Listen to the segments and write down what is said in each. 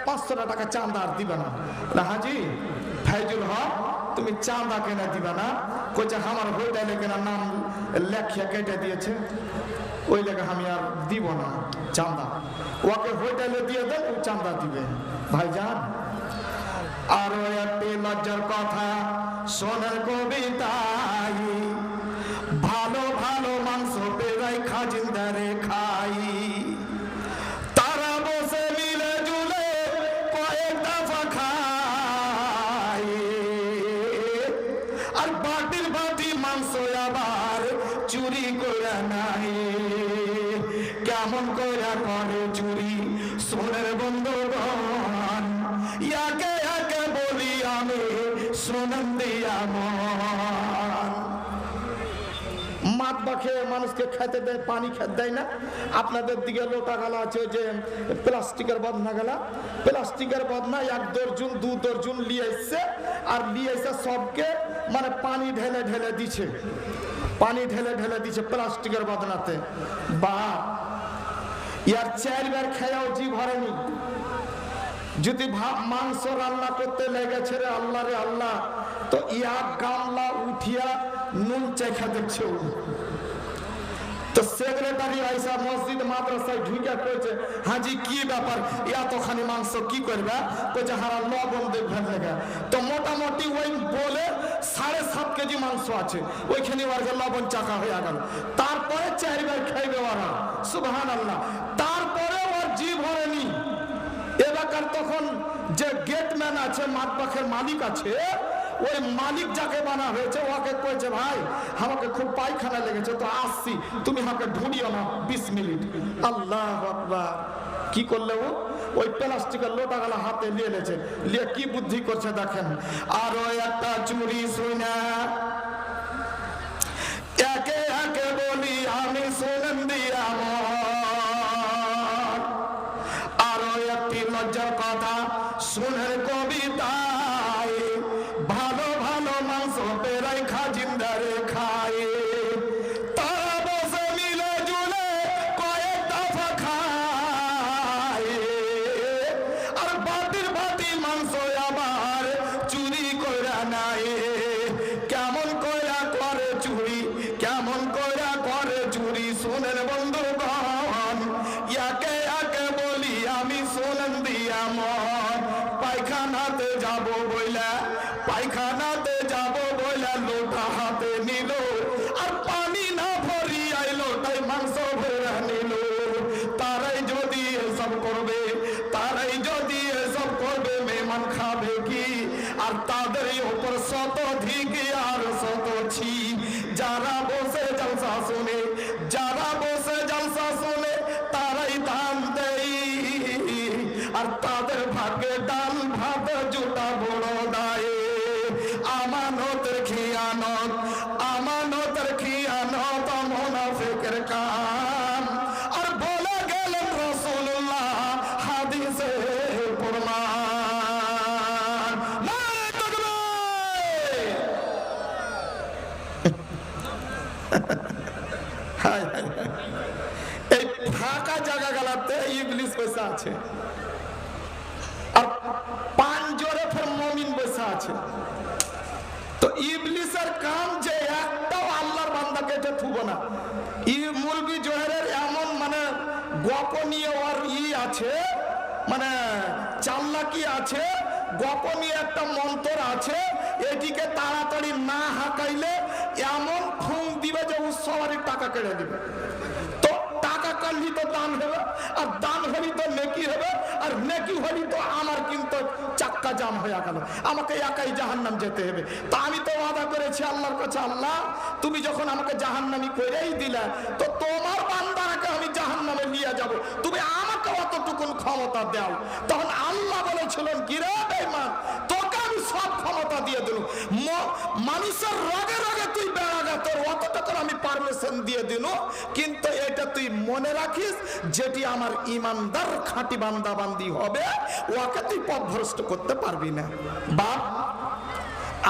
500 টাকা চাঁদা আর দিবে না। হাজি ফাইজুল হক তুমি চাঁদা কেনা দিবে না? কইছে আমার হোটেলে কেনা নাম লেখিয়া কেটে দিয়েছে, ওই লেগে আমি আর দিব না চাঁদা। ওকে হোটেলে দিয়ে দেন, ও চাঁদা দিবে। ভাইজান আরো একটি লজ্জার কথা শোনেন কবিতায়, ভালো ভালো মাংস পেরাই খাজিন্দারে খাই, তারা বসে মিলে জুলে কয়েক দফা খাই, আর বাটির বাটি মাংস আবার চুরি করে নাই। কেমন করে করে চুরি সোনের বন্ধুগণ, ইয়াকে ইয়াকে বলি আমি শোনেন দিয়া মন। মাত বাখে মানুষকে খেতে দেয়, পানি খেতে দেয় না। আপনাদের দিকে লোটা গালা আছে, যে প্লাস্টিকের বদনা গালা, প্লাস্টিকের বদনা 1 দর্জন 2 দর্জন লিয়ে এসছে, আর লিয়ে এসে সবকে মানে পানি ঢেলে ঢেলে দিচ্ছে, পানি ঢেলে ঢেলে দিচ্ছে প্লাস্টিকের বদনাতে। বাপ ইয়ার 4 বার খেয়েও জি ভরেনি। যদি মাংস রান্না করতে লেগেছে রে আল্লাহ রে আল্লাহ, তো ইয়া গামলা উঠিয়া নুন চেখা দেখছে। তো সেক্রেটারি আইসা মসজিদ মাদ্রাসায় ঢুকে কইছে, হাজি কি ব্যাপার, এতখানি মাংস কি করবে? কইছে হারা লবণ দেখবেন লেগে। তো মোটামুটি ওই বলে 7.5 কেজি মাংস আছে, ওইখানে ওর লবণ চাকা হয়ে গেল। তারপরে 4 বার খাইবে ওরা, সুবহানাল্লাহ। তারপরে ওর জি ভরেনি। এলাকার তখন যে গেটম্যান আছে, মাতবাখের মালিক আছে, ওই মালিক যাকে বানা হয়েছে ওকে কইছে, ভাই আমাকে খুব পায়খানা লেগেছে, তো আসছি, তুমি আমাকে ঢুঁড়িও না 20 মিনিট। আল্লাহু আকবার। কি করলে ও? ওই প্লাস্টিকের লোটাগুলো হাতে নিয়ে নিয়েছে, নিয়ে কি বুদ্ধি করছে দেখেন। আরো একটা চুরি শুনা একে একে বলি আমি শোনেন দিয়া মন। আরো একটি লজ্জার কথা শুনের কবিতায়, ভালো ভালো মাংস পেরাই খাজিন্দারে খায়, তারা বসে মিলে জুলে কয়েক দফা খায়, আর বাটির বাটি মাংস আবার চুরি করে নাই। কেমন কইরা করে চুরি, কেমন কইরা করে চুরি শোনেন বন্ধুগণ, ইয়াকে ইয়াকে বলি আমি শোনেন দিয়া মন। পায়খানাতে যাব বইলা, পায়খানাতে যাব বইলা লোটা হাতে নিল, আর পানি না ভরি আইলো তাই মাংস ভরে নিল। তারাই যদি এসব করবে, তারাই যদি এসব করবে, মেহমান খাবে কি? আর তাদের উপর শতধিক আর শতছি যারা বসে জলসা শুনে, যারা বসে জলসা শুনে, তারাই দান দেয়, আর তাদের ভাগ্যে ডাল ভাত জুটা বড় দায়। আমানতের খিয়ানত, আমানতের খিয়ানত মুনাফিকের কাম, আর বলে গেলেন রাসূলুল্লাহ হাদিসে প্রমাণ। নারে তাকবীর। হায় হায়, এই ফাঁকা জায়গাগুলোতে ইবলিস বসে আছে, আর পাঁজরে ফের মুমিন বসে আছে। তো ইবলিসের কাম যে একটাও আল্লাহর বান্দাকে এটা থুব না। মুলবি জোহরের এমন মানে গোপনীয় আর আছে, মানে চাল্লাকি আছে, গোপনীয় একটা মন্ত্র আছে, এটিকে তাড়াতাড়ি না হাঁকাইলে এমন ফুং দিবে যে উৎসবারের টাকা কেড়ে দিবে। তো টাকা কাটলি তো দান হবে, আর দান হলি তো নেকি হবে, আর নেকি হলি তো আমার কিন্তু চাক্কা জাম হয়ে গেল, আমাকে একাই জাহান্নাম যেতে হবে। তা আমি তো ওয়াদা করেছি আল্লাহর কাছে, আল্লাহ তুমি যখন আমাকে জাহান্নামি করেই দিলে, তো তোমার বান্দারাকে আমি জাহান্নামে নিয়ে যাব, তুমি আমাকে অতটুকুন ক্ষমতা দাও। তখন আল্লাহ বলেছিলেন, কি রে বেঈমান, তোকে আমি সব ক্ষমতা দিয়ে দিল, মানুষের রগে রগে তুই বেড়াগা, তোর অতটুকু আমি পারমিশন দিয়ে দিল, কিন্তু এটা তুই মনে রাখিস, যেটি আমার ইমানদার খাঁটি বান্দা বান্দি হবে, ওকে তুই পথভ্রষ্ট করতে পারবি না। বাপ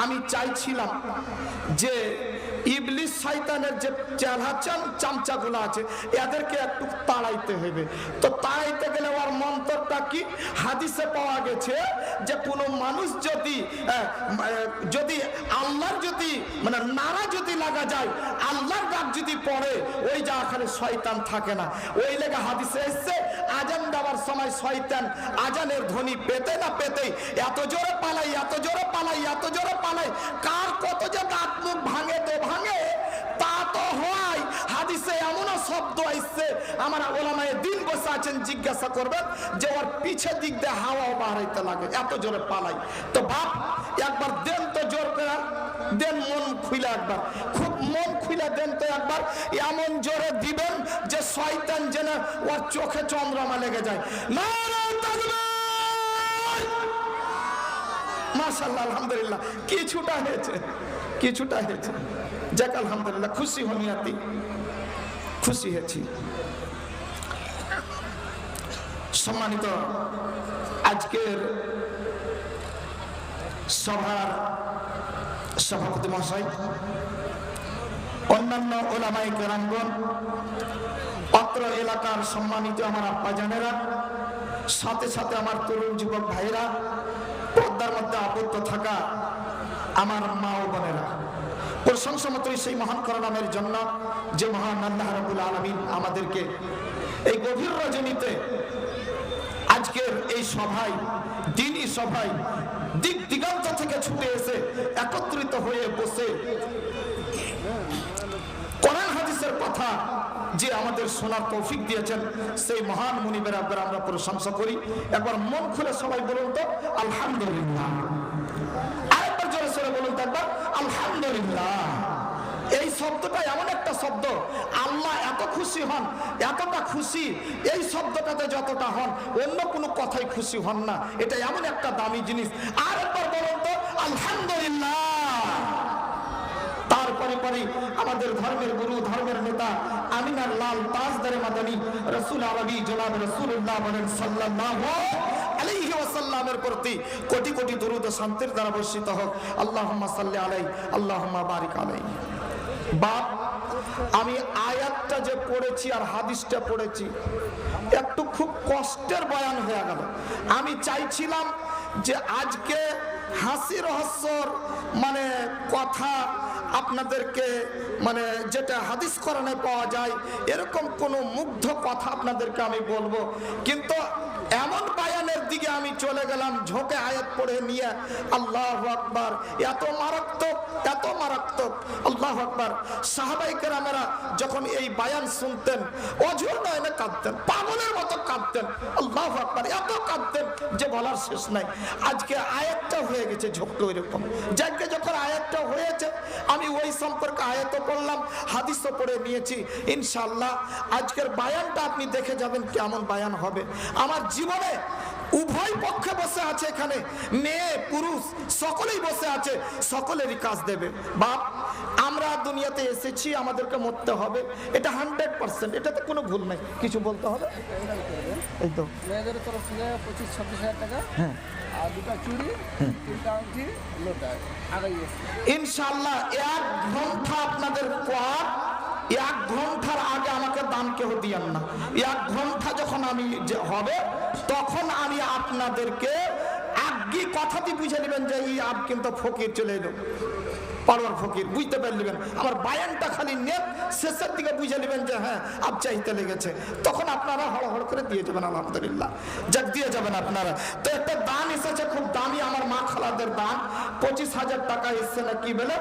আমি চাইছিলাম যে ইবলিস শয়তানের যে চালাচান চামচাগুলো আছে এদেরকে একটু তাড়াইতে হবে। তো তাড়াইতে গেলে ওর মন্ত্রটা কি? হাদিসে পাওয়া গেছে যে কোনো মানুষ যদি আল্লাহর যদি মানে নারা যদি লাগা যায়, আল্লাহর ডাক যদি পড়ে, ওই জায়গাখানে শয়তান থাকে না। ওই লেগে হাদিসে এসছে আজান দেওয়ার সময় শয়তান আজানের ধ্বনি পেতে না পেতেই এত জোরে পালাই, এত জোরে পালাই, এত জোরে পালাই, কার কত যে দাঁত মুখ ভাঙে তো ভাঙে তা তো হয়। হাদিসে এমনও শব্দ আসছে, আমার ওলামায়ে দ্বীন বসে আছেন, জিজ্ঞাসা করবেন যে ওর পিছের দিক দিয়ে হাওয়াও বাড়াইতে লাগে, এত জোরে পালাই। তো বাপ একবার দেন তো জোর করে দেন, মন খুলে একবার, খুব মন খুলে দেন তো একবার, এমন জোরে দিবেন যে শয়তান যেন ওর চোখে চন্দ্রমা লেগে যায়। নারায়ে তাকবীর! মাশাআল্লাহ, আলহামদুলিল্লাহ, কিছুটা হয়েছে, কিছুটা হয়েছে, যাক আলহামদুলিল্লাহ, খুশি হনিয়াতি, খুশি হয়েছি। সম্মানিত আজকের সভার সভাপতি মহাশয়, অন্যান্য ওলামায়ে কেরামগণ, অত্র এলাকার সম্মানিত আমার আব্বাজানেরা, সাথে সাথে আমার তরুণ যুবক ভাইরা, পর্দার মধ্যে আবদ্ধ থাকা আমার মা ও বোনেরা, প্রশংসা মতোই সেই মহান করুণামের জন্য যে মহান আল্লাহ রাব্বুল আলামিন আমাদেরকে এই গভীর রজনীতে আজকের এই সভায়, দ্বীনি সভায় দিক দিগন্ত থেকে ছুটে এসে একত্রিত হয়ে বসে কোরআন হাদিসের কথা যে আমাদের শোনার তৌফিক দিয়েছেন, সেই মহান মুনিবের আব্বার আমরা প্রশংসা করি। একবার মন খুলে সবাই বলুন তো আলহামদুলিল্লাহ। আরেকবার জোরে সরে বলুন তো একবার আলহামদুলিল্লাহ। এই শব্দটা এমন একটা শব্দ, আল্লাহ এত খুশি হন, এতটা খুশি এই শব্দটাতে যতটা হন অন্য কোনো কথাই খুশি হন না। এটা এমন একটা দামি জিনিস। আর একবার বলুন তো আলহামদুলিল্লাহ। তারপরে পরে আমাদের ধর্মের গুরু, ধর্মের নেতা, আমিনার লাল তাজদারে মাদানী রাসূল আরবি জনাব রাসূলুল্লাহ সাল্লাল্লাহু আলাইহি ওয়াসাল্লামের প্রতি কোটি কোটি দরুদ ও শান্তির দ্বারা বর্ষিত হোক। আল্লাহুম্মা সাল্লি আলাইহি, আল্লাহুম্মা বারিক আলাইহি। বাপ, আমি আয়াতটা যে পড়েছি আর হাদিসটা পড়েছি, একটু খুব কষ্টের বয়ান হয়ে গেল। আমি চাইছিলাম যে আজকে হাসি রহস্যর মানে কথা আপনাদেরকে, মানে যেটা হাদিস কোরআনে পাওয়া যায় এরকম কোন মুগ্ধ কথা আপনাদেরকে আমি বলবো, কিন্তু এমন বায়ানের দিকে আমি চলে গেলাম, ঝোঁকে আয়াত পড়ে নিয়ে। আল্লাহু আকবার! এত মারাত্মক, এত মারাত্মক, আল্লাহু আকবার! সাহাবায়ে কেরামেরা যখন এই বায়ান শুনতেন অঝোর নয়নে কাঁদতেন, পাগলের মতো কাঁদতেন। আল্লাহু আকবার! এত কাঁদতেন যে বলার শেষ নাই। আজকে আয়াতটা হয়ে গেছে ঝোঁকটা ওইরকম। যাকে যখন আয়াতটা হয়েছে আমি ওই সম্পর্কে আয়াতও পড়লাম, হাদিসও পড়ে নিয়েছি। ইনশাআল্লাহ আজকের বায়ানটা আপনি দেখে যাবেন কেমন বায়ান হবে। আমার জীবনে উভয় পক্ষে বসে আছে, এখানে মেয়ে পুরুষ সকলেই বসে আছে, সকলেরই কাজ দেবে। বাপ, আমরা দুনিয়াতে এসেছি, আমাদেরকে মরতে হবে, এটা 100%, এটাতে কোনো ভুল নাই। কিছু বলতে হবে? এই তো মেয়েদের তরফ থেকে 25-26 হাজার টাকা, হ্যাঁ, আর দুটো চুড়ি, তিনটা আংটি, লোটা ইনশাআল্লাহ 1 ঘন্টা আপনাদের পর, 1 ঘন্টার আগে আমাকে দান কেউ দিয়েন না। 1 ঘন্টা যখন আমি হবে তখন আমি আপনাদেরকে আগে কথাটি বুঝে নেবেন যে এই আপ কিন্তু ফকির চলে এলো, পারওয়ার ফকির, বুঝতে পারলেন। আমার বায়ানটা খালি নেন, শেষের দিকে বুঝে নেবেন যে হ্যাঁ আপ চাইতে লেগেছে, তখন আপনারা হড়হড় করে দিয়ে যাবেন। আলহামদুলিল্লাহ, যাক দিয়ে যাবেন আপনারা। তো একটা দান এসেছে খুব দামি, আমার মা খালাদের দান, 25,000 টাকা এসছে না কি বলে,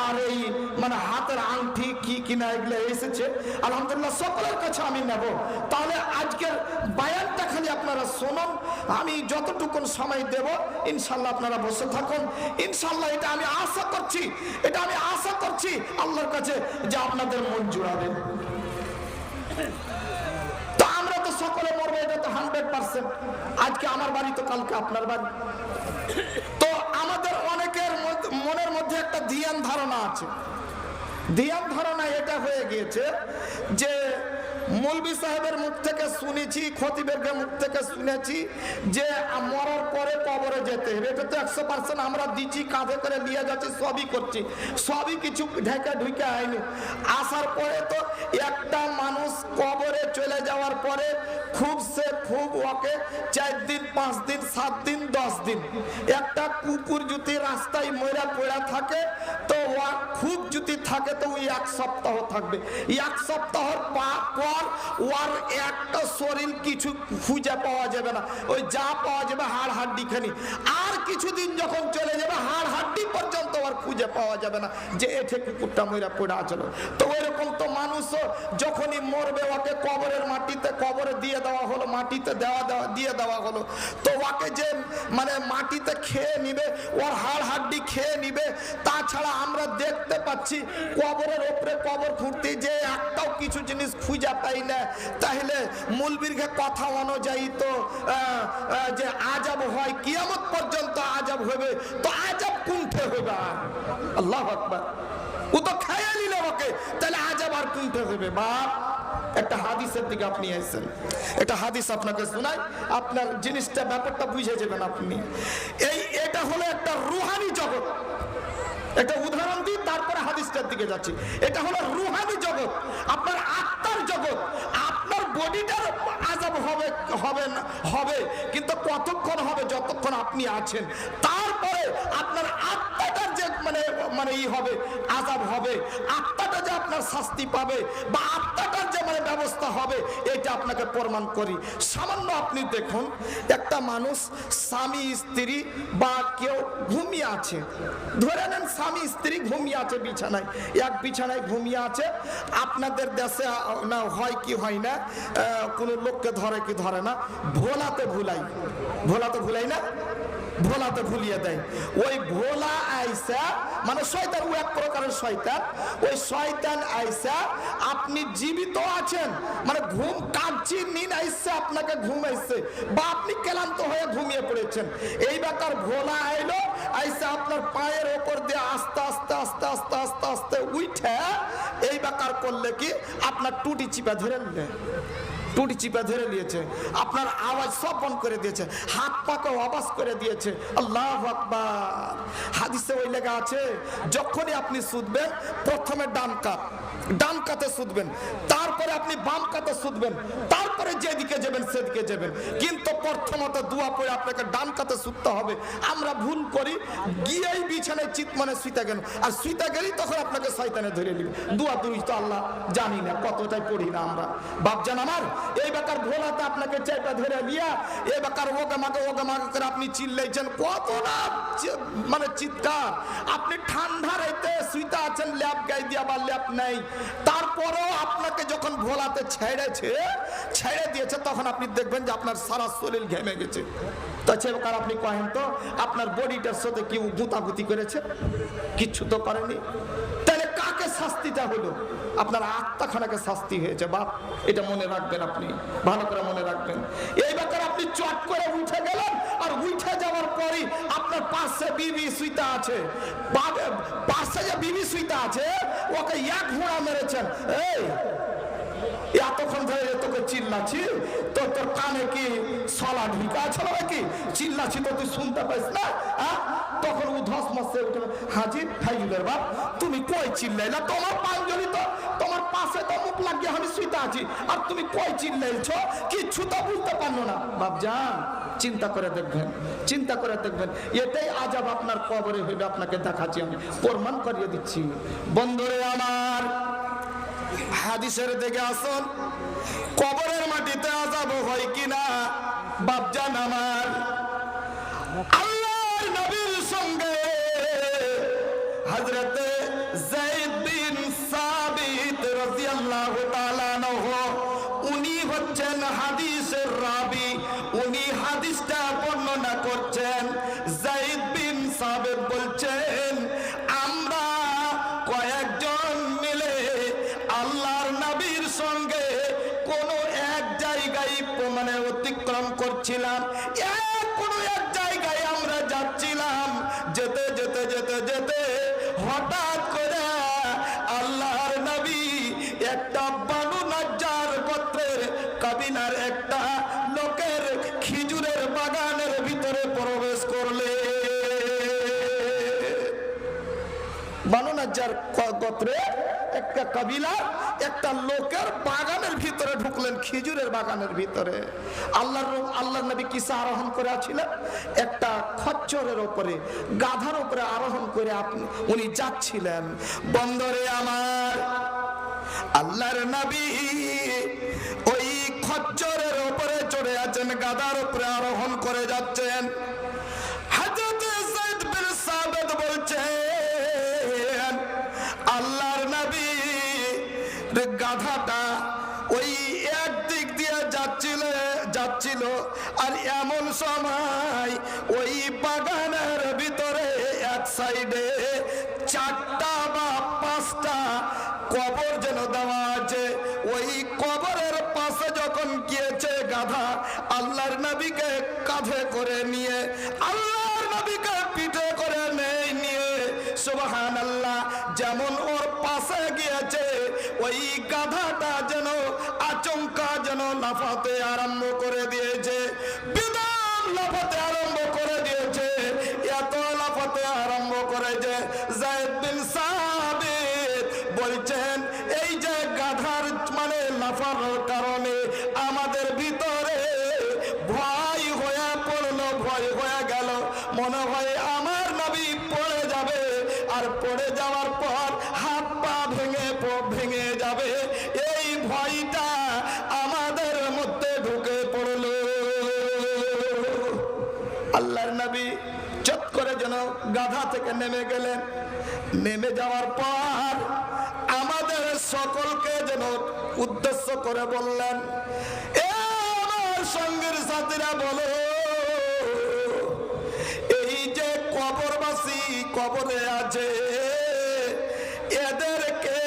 আর এই মানে হাতের আংটি কি কিনা এগুলো এসেছে। আলহামদুলিল্লাহ, সকলের কাছে আমি নেব। তাহলে আজকের বায়ানটা খালি আপনারা শুনুন, আমি যতটুকুন সময় দেব ইনশাল্লাহ আপনারা বসে থাকুন। ইনশাল্লাহ এটা আমি আশা করছি, এটা আমি আশা করছি আল্লাহর কাছে যে আপনাদের মন জুড়াবে। তো আমরা তো সকলে মরবো, এটা তো 100%। আজকে আমার বাড়ি তো কালকে আপনার বাড়ি। তো আমাদের অনেকের মনের মধ্যে একটা ধ্যান ধারণা আছে। ধ্যান ধারণা এটা হয়ে গিয়েছে যে মৌলভী সাহেবের মুখ থেকে শুনেছি, খতিবের মুখ থেকে শুনেছি যে মরার পরে কবরে যেতে হবে। এটা তো 100% আমরা দিচ্ছি, কাঁধে করে নিয়ে যাচ্ছি, সবই করছি, সবই কিছু ঢেকে ঢুকে হয়নি। আসার পরে তো একটা মানুষ কবরে চলে যাওয়ার পরে খুব ওকে 4 দিন 5 দিন 7 দিন 10 দিন, একটা কুকুর যদি রাস্তায় মরা পড়া থাকে তো খুব যদি থাকে তো ওই 1 সপ্তাহ থাকবে। 1 সপ্তাহের পর ওর একটা শরীর কিছু খুঁজে পাওয়া যাবে না, ওই যা পাওয়া যাবে হাড় হাড্ডি খানি। আর কিছুদিন যখন চলে যাবে হাড় হাড্ডি পর্যন্ত আর খুঁজে পাওয়া যাবে না যে এঠে কুকুরটা মরা পড়া ছিল। তো ওইরকম তো মানুষও যখনই মরবে ওকে কবরের মাটিতে কবরে দিয়ে দেওয়া হলো, মাটিতে দিয়ে দেওয়া হলো, তো ওকে যে মানে মাটিতে খেয়ে নিবে, ওর হাড় হাড্ডি খেয়ে নিবে। তাছাড়া আমরা দেখতে পাচ্ছি কবরের ওপরে কবর খুঁড়তে যে একটাও কিছু জিনিস খুঁজে পাই না। তাহলে মূলবীর কথা অনুযায়ী তো যে আজাব হয়, কিয়ামত পর্যন্ত আজাব হবে, তো আজাব কোনটা হবে? আর আল্লাহু আকবার, ও তো খাইয়া নিল ওকে, তাহলে আজাব আর কোনটা হবে? বাপ, একটা হাদিসের দিকে আপনি আইছেন, একটা হাদিস আপনাকে শোনাই, আপনার জিনিসটা ব্যাপারটা বুঝে যাবেন আপনি। এটা হলো একটা রুহানি জগৎ। একটা উদাহরণ দিই, তারপরে হাদিসটার দিকে যাচ্ছি। এটা হলো রুহানি জগৎ, আপনার আত্মার জগৎ। আপনার বডিটার আযাব হবে কিন্তু কতক্ষণ হবে? যতক্ষণ আপনি আছেন। তারপরে আপনার আত্মাটার যে মানে হবে, আযাব হবে, আত্মাটা যে আপনার শাস্তি পাবে বা আত্মাটার যে ব্যবস্থা হবে, এটা আপনাকে প্রমাণ করি। সামান্য আপনি দেখুন, একটা মানুষ স্বামী স্ত্রী বা কেউ ঘুমিয়ে আছে, ধরে নেন স্বামী স্ত্রী ঘুমিয়ে আছে বিছানায়, এক বিছানায় ঘুমিয়ে আছে। আপনাদের দেশে না হয় কি হয় না, কোন লোককে ধরে কি ধরে না, ভোলাতে ভুলাই না, ভোলাতে ভুলিয়ে দেয়। ওই ভোলা আইসা মানে শয়তান, ও এক প্রকারের শয়তান। ওই শয়তান আইসা আপনি জীবিত আছেন, মানে ঘুম কাটছি, নিন আইসে আপনাকে ঘুম আইসে বা আপনি ক্লান্ত হয়ে ঘুমিয়ে পড়েছেন। এই ব্যাপার ভোলা আইলো, আইসা আপনার পায়ের ওপর দিয়ে আস্তে আস্তে আস্তে আস্তে আস্তে আস্তে উঠে এই ব্যাপার করলে কি আপনার টুটি চিপা ধরে নিলে, টুটি চিপা ধরে নিয়েছে, আপনার আওয়াজ সব বন্ধ করে দিয়েছে, হাত পাকে আওয়াজ করে দিয়েছে। আল্লাহু আকবার। হাদিসে ওই লেখা আছে, যখনই আপনি শুধবেন প্রথমে ডান কাতে শুধবেন, তারপরে আপনি বাম কাতে শুধবেন, তারপরে যেদিকে যাবেন সেদিকে যাবেন, কিন্তু প্রথমত দোয়া পড়ে আপনাকে ডান কাতে শুধতে হবে। আমরা ভুল করি, গিয়েই বিছানায় শুইতে গেল, আর শুইতে গেলেই তখন আপনাকে শয়তানে ধরে নিবে। দোয়া দুই তো আল্লাহ জানি না, কতটাই পড়ি না আমরা। বাপজান আমার, এই ব্যাপার ভোলাতে আপনাকে চাইটা ধরে নিয়া এই ব্যাপার ওকে মাকে করে আপনি চিল্লাইছেন, কত না চিৎকার। আপনি ঠান্ডা রাইতে শুইতে আছেন, ল্যাপ গায়ে দিয়া বা ল্যাপ নাই, তারপরেও আপনাকে যখন ভোলাতে ছেড়ে দিয়েছে, তখন আপনি দেখবেন যে আপনার সারা শরীর ঘেমে গেছে। তাছাড়া আপনি কহেন তো আপনার বডিটার সাথে কি গুতাগুতি করেছে? কিচ্ছু তো করেনি। তাহলে কাকে শাস্তিটা হলো? আপনার আত্মাখানাকে শাস্তি হয়েছে। বাপ, এটা মনে রাখবেন, আপনি ভালো করে মনে রাখবেন। এই ব্যাপারে আপনি চট করে উঠে গেলেন, আর উঠে যাওয়ার পরই আপনার পাশে বিবি শুইতে আছে, পাশে যে বিবি শুইতে আছে ওকে এক ঘোড়া মেরেছেন। এই এতক্ষণ ধরে তোকে চিল্লাছি, তোর কানে কি সলা ঢুকা আছে নাকি? চিল্লাছি তো তুই শুনতে পাইস না? তখন ও ধস মাসে উঠে, হাজির ফাইজুলের বাপ, তুমি কই চিল্লাইলা? তোমার পাঁচজনই তো তোমার পাশে তো মুখ লাগিয়ে আমি শুইতে আছি, আর তুমি কই চিল্লাইছ? কিচ্ছু তো বুঝতে পারলো না। বাপজান, চিন্তা করে দেখবেন, চিন্তা করে দেখবেন, এটাই আযাব আপনার কবরে হইবে। আপনাকে দেখাচ্ছি, আমি প্রমাণ করিয়ে দিচ্ছি। বন্ধুরে আমার, হাদিসের দিকে আসুন, কবরের মাটিতে আযাব হয় কিনা? বাপজান আমার, আল্লাহর নবীর সঙ্গে হযরতে যায়েদ বিন সাবিত রাদিয়াল্লাহু তাআলা আনহু, উনি হচ্ছেন হাদিসের রাবী, উনি হাদিসটা বর্ণনা করছেন। যায়েদ বিন সাবিত বলছেন, আমরা কয়েকজন মিলে আল্লাহর নবীর সঙ্গে কোন এক জায়গায় অতিক্রম করছিলাম, কোনো এক জায়গায় আমরা যাচ্ছিলাম। যেতে যেতে যেতে যেতে হঠাৎ করে আল্লাহর নবী একটা বানু নাজ্জার বাগানের ভিতরে প্রবেশ করলে বানু নাজ্জার গোত্রে একটা কবিলা একটা লোকের বাগানের ভিতরে ঢুকলেন, খেজুরের বাগানের ভিতরে। আল্লাহর নবী কিসে আরোহণ করে আছিলেন? একটা খচ্চরের উপরে, গাধার উপরে আরোহণ করে উনি যাচ্ছিলেন। বন্দরে আমার আল্লাহর নবী ওই খচ্চরের উপরে চড়ে আছেন, গাধার উপরে আরোহণ করে যাচ্ছেন। হযরত যায়েদ বিন সাবিত বলছেন, আল্লাহর নবী গাধাটা ওই একদিক দিয়ে যাচ্ছিল আর এমন সময় ওই বাগানের ভিতরে এক সাইডে 4টা বা 5টা কবর যেন দেওয়া আছে। ওই কবরের পাশে যখন গিয়েছে গাধা, আল্লাহর নবীকে কাঁধে করে নিয়ে, আল্লাহর নবীকে পিঠে করে নিয়ে সুবহানাল্লাহ যেমন ওর পাশে গিয়েছে, ওই গাধাটা যেন আচমকা যেন লাফাতে আরম্ভ করে দিয়েছে, বিধান লাফাতে আরম্ভ করে দিয়েছে। এত লাফাতে আরম্ভ করেছে, যায়েদ বিন সাবিত বলছেন এই যে গাধার মানে লাফানোর কারণে আমাদের ভিতরে ভয় হয়ে পড়লো, ভয় হয়ে গেল, মনে হয় আমার নবী পড়ে যাবে, আর পড়ে যাওয়ার পর হাত পা ভেঙে যাবে, এই ভয়টা আমাদের মধ্যে ঢুকে পড়লো। আল্লাহর নবী চট করে যেন গাধা থেকে নেমে গেলেন। নেমে যাওয়ার পর আমাদের সকলকে যেন উদ্দেশ্য করে বললেন, এ আমার সঙ্গের সাথীরা বলো, এই যে কবরবাসী কবরে আছে, এদেরকে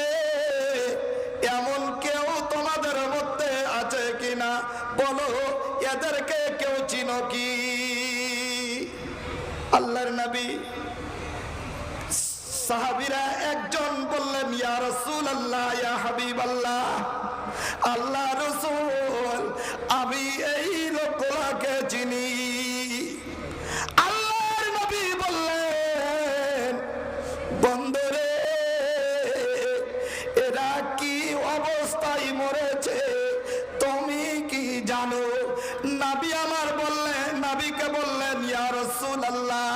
এমন কেউ তোমাদের মধ্যে আছে কিনা বলো, এদেরকে কেউ চিনো কি? আল্লাহর নবী সাহাবীরা একজন বললেন, ইয়া রাসূলুল্লাহ, ইয়া হাবিবাল্লাহ, আল্লাহ রাসূল আমি এই লোকগুলোকে চিনি। আল্লাহর নবী বললেন, বন্ধুরে এরা কি অবস্থায় মরেছে তুমি কি জানো? নবী আমার বললেন, নবীকে বললেন, ইয়া রাসূলুল্লাহ,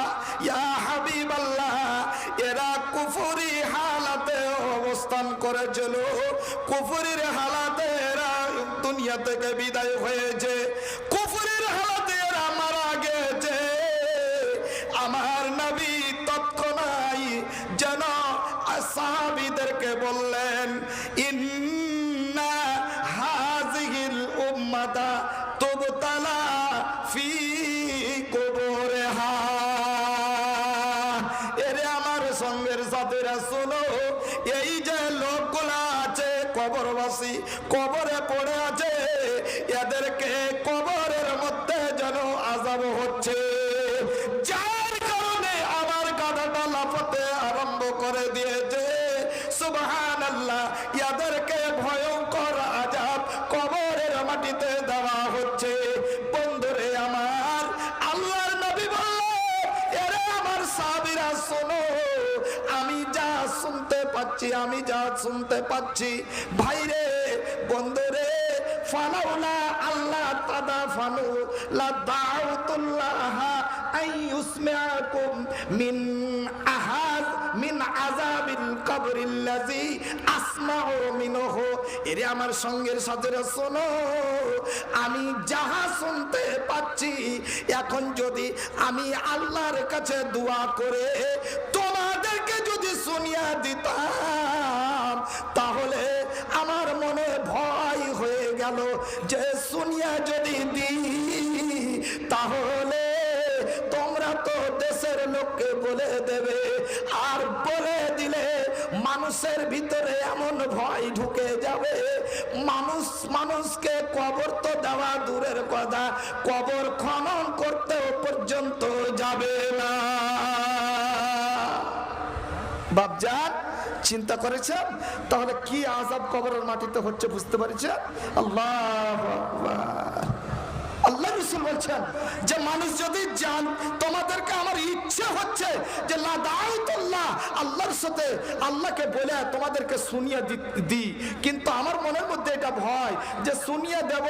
ইয়া হাবিবাল্লাহ, এরা কুফরি হালাতে অবস্থান করেছিল, কুফরির হালাতে এরা দুনিয়া থেকে বিদায় হয়েছে, কুফরির হালাতে এরা মারা গেছে। আমার নবী তৎক্ষণাৎ যেন সাহাবীদেরকে বললেন, ইন্না হাযিহিল উম্মাতা তুবতালা ফি কুবুরিহা। এরে আমার সঙ্গের সাথীরা শোনো, এই যে লোকগুলা আছে কবরবাসী, কবরে পড়ে আছে, এদেরকে কবরের মধ্যে যেন আযাব হচ্ছে, যার কারণে আমার গাধাটা লাফাতে আরম্ভ করে দিয়েছে। সুবহানাল্লাহ, এদেরকে ভয়ঙ্কর আযাব কবরের মাটিতে দেওয়া হচ্ছে। বন্ধুরে আমার, আল্লাহর নবী বললেন, এরে আমার সাহাবীরা শোনো, আমি যা শুনতে পাচ্ছি ভাইরে, বন্ধুরে, ফালাউলা আল্লাহ তাদাফানু লা দাউতুল্লাহ আইয়ুসমিআকুম মিন আযাবিল কবরিল্লাযী আসমাউ মিনহু। এরে আমার সঙ্গের সাথীরা শোনো, আমি যাহা শুনতে পাচ্ছি, এখন যদি আমি আল্লাহর কাছে দোয়া করে তোমাদেরকে যদি শুনিয়া দিতাম, তাহলে আমার মনে ভয় হয়ে গেল যে শুনিয়া যদি দিই তাহলে তোমরা তো দেশের লোককে বলে দেবে, আর বলে দিলে মানুষের ভিতরে এমন ভয় ঢুকে যাবে, মানুষকে কবর তো দেওয়া দূরের কথা, কবর খনন করতেও পর্যন্ত যাবে না। বাপজান চিন্তা করেছেন তাহলে কি আযাব কবরের মাটিতে হচ্ছে বুঝতে পারছেন? আল্লাহু আকবার। আল্লাহ রাসূল বলছেন যে মানুষ যদি জান তোমাদেরকে আমার ইচ্ছে হচ্ছে যে লা দাউতুল্লাহ, আল্লাহর সাথে আল্লাহকে বলে তোমাদেরকে শুনিয়ে দিই, কিন্তু আমার মনের মধ্যে এটা ভয় যে শুনিয়ে দেব,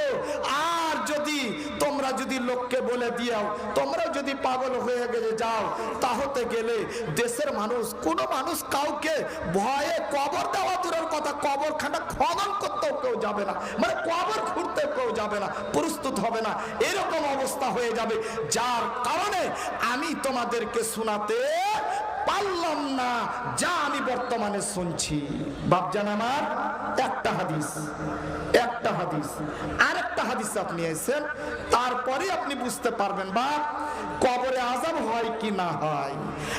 আর যদি তোমরা যদি লোককে বলে দিও, তোমরা যদি পাগল হয়ে গেলে যাও, তাহলে গেলে দেশের মানুষ, কোন মানুষ কাউকে ভয়ে কবর দেওয়া দূরের কথা, কবরখানা খনন করতেও কেউ যাবে না, মানে কবর খুঁড়তে কেউ যাবে না, প্রস্তুত হবে না, এরকম অবস্থা হয়ে যাবে। যার কারণে আমি তোমাদেরকে শোনাতে পারলাম না যা আমি বর্তমানে শুনছি। বাপজান আমার, একটা হাদিস আরেকটা হাদিস আপনি এসেছেন, তারপরে আপনি বুঝতে পারবেন বা কবরে আযাব হয় কি না হয়।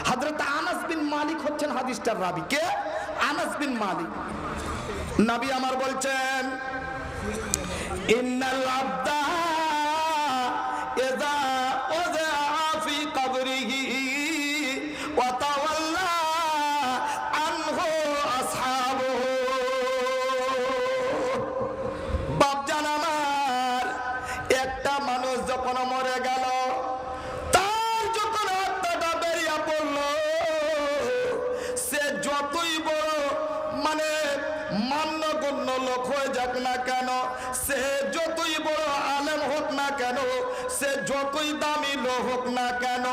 হযরত আনাস বিন মালিক হচ্ছেন হাদিসটার রাবী। কে? আনাস বিন মালিক। নবী আমার বলছেন, ইন্নাল আবদা ইযা উযা ফি কবরিহি ওয়া তাওয়াল্লা আনহু আসহাবুহু। বাপজান আমার, একটা মানুষ যখন মরে গেল, তার যখন আত্মাটা বেরিয়ে পড়ল, সে যতই বড় মানে মান্যগণ্য লোক হয়ে যাক না কেন, সে যতই বড় আলেম হোক না কেন, সে যতই দামি লোক হোক না কেন,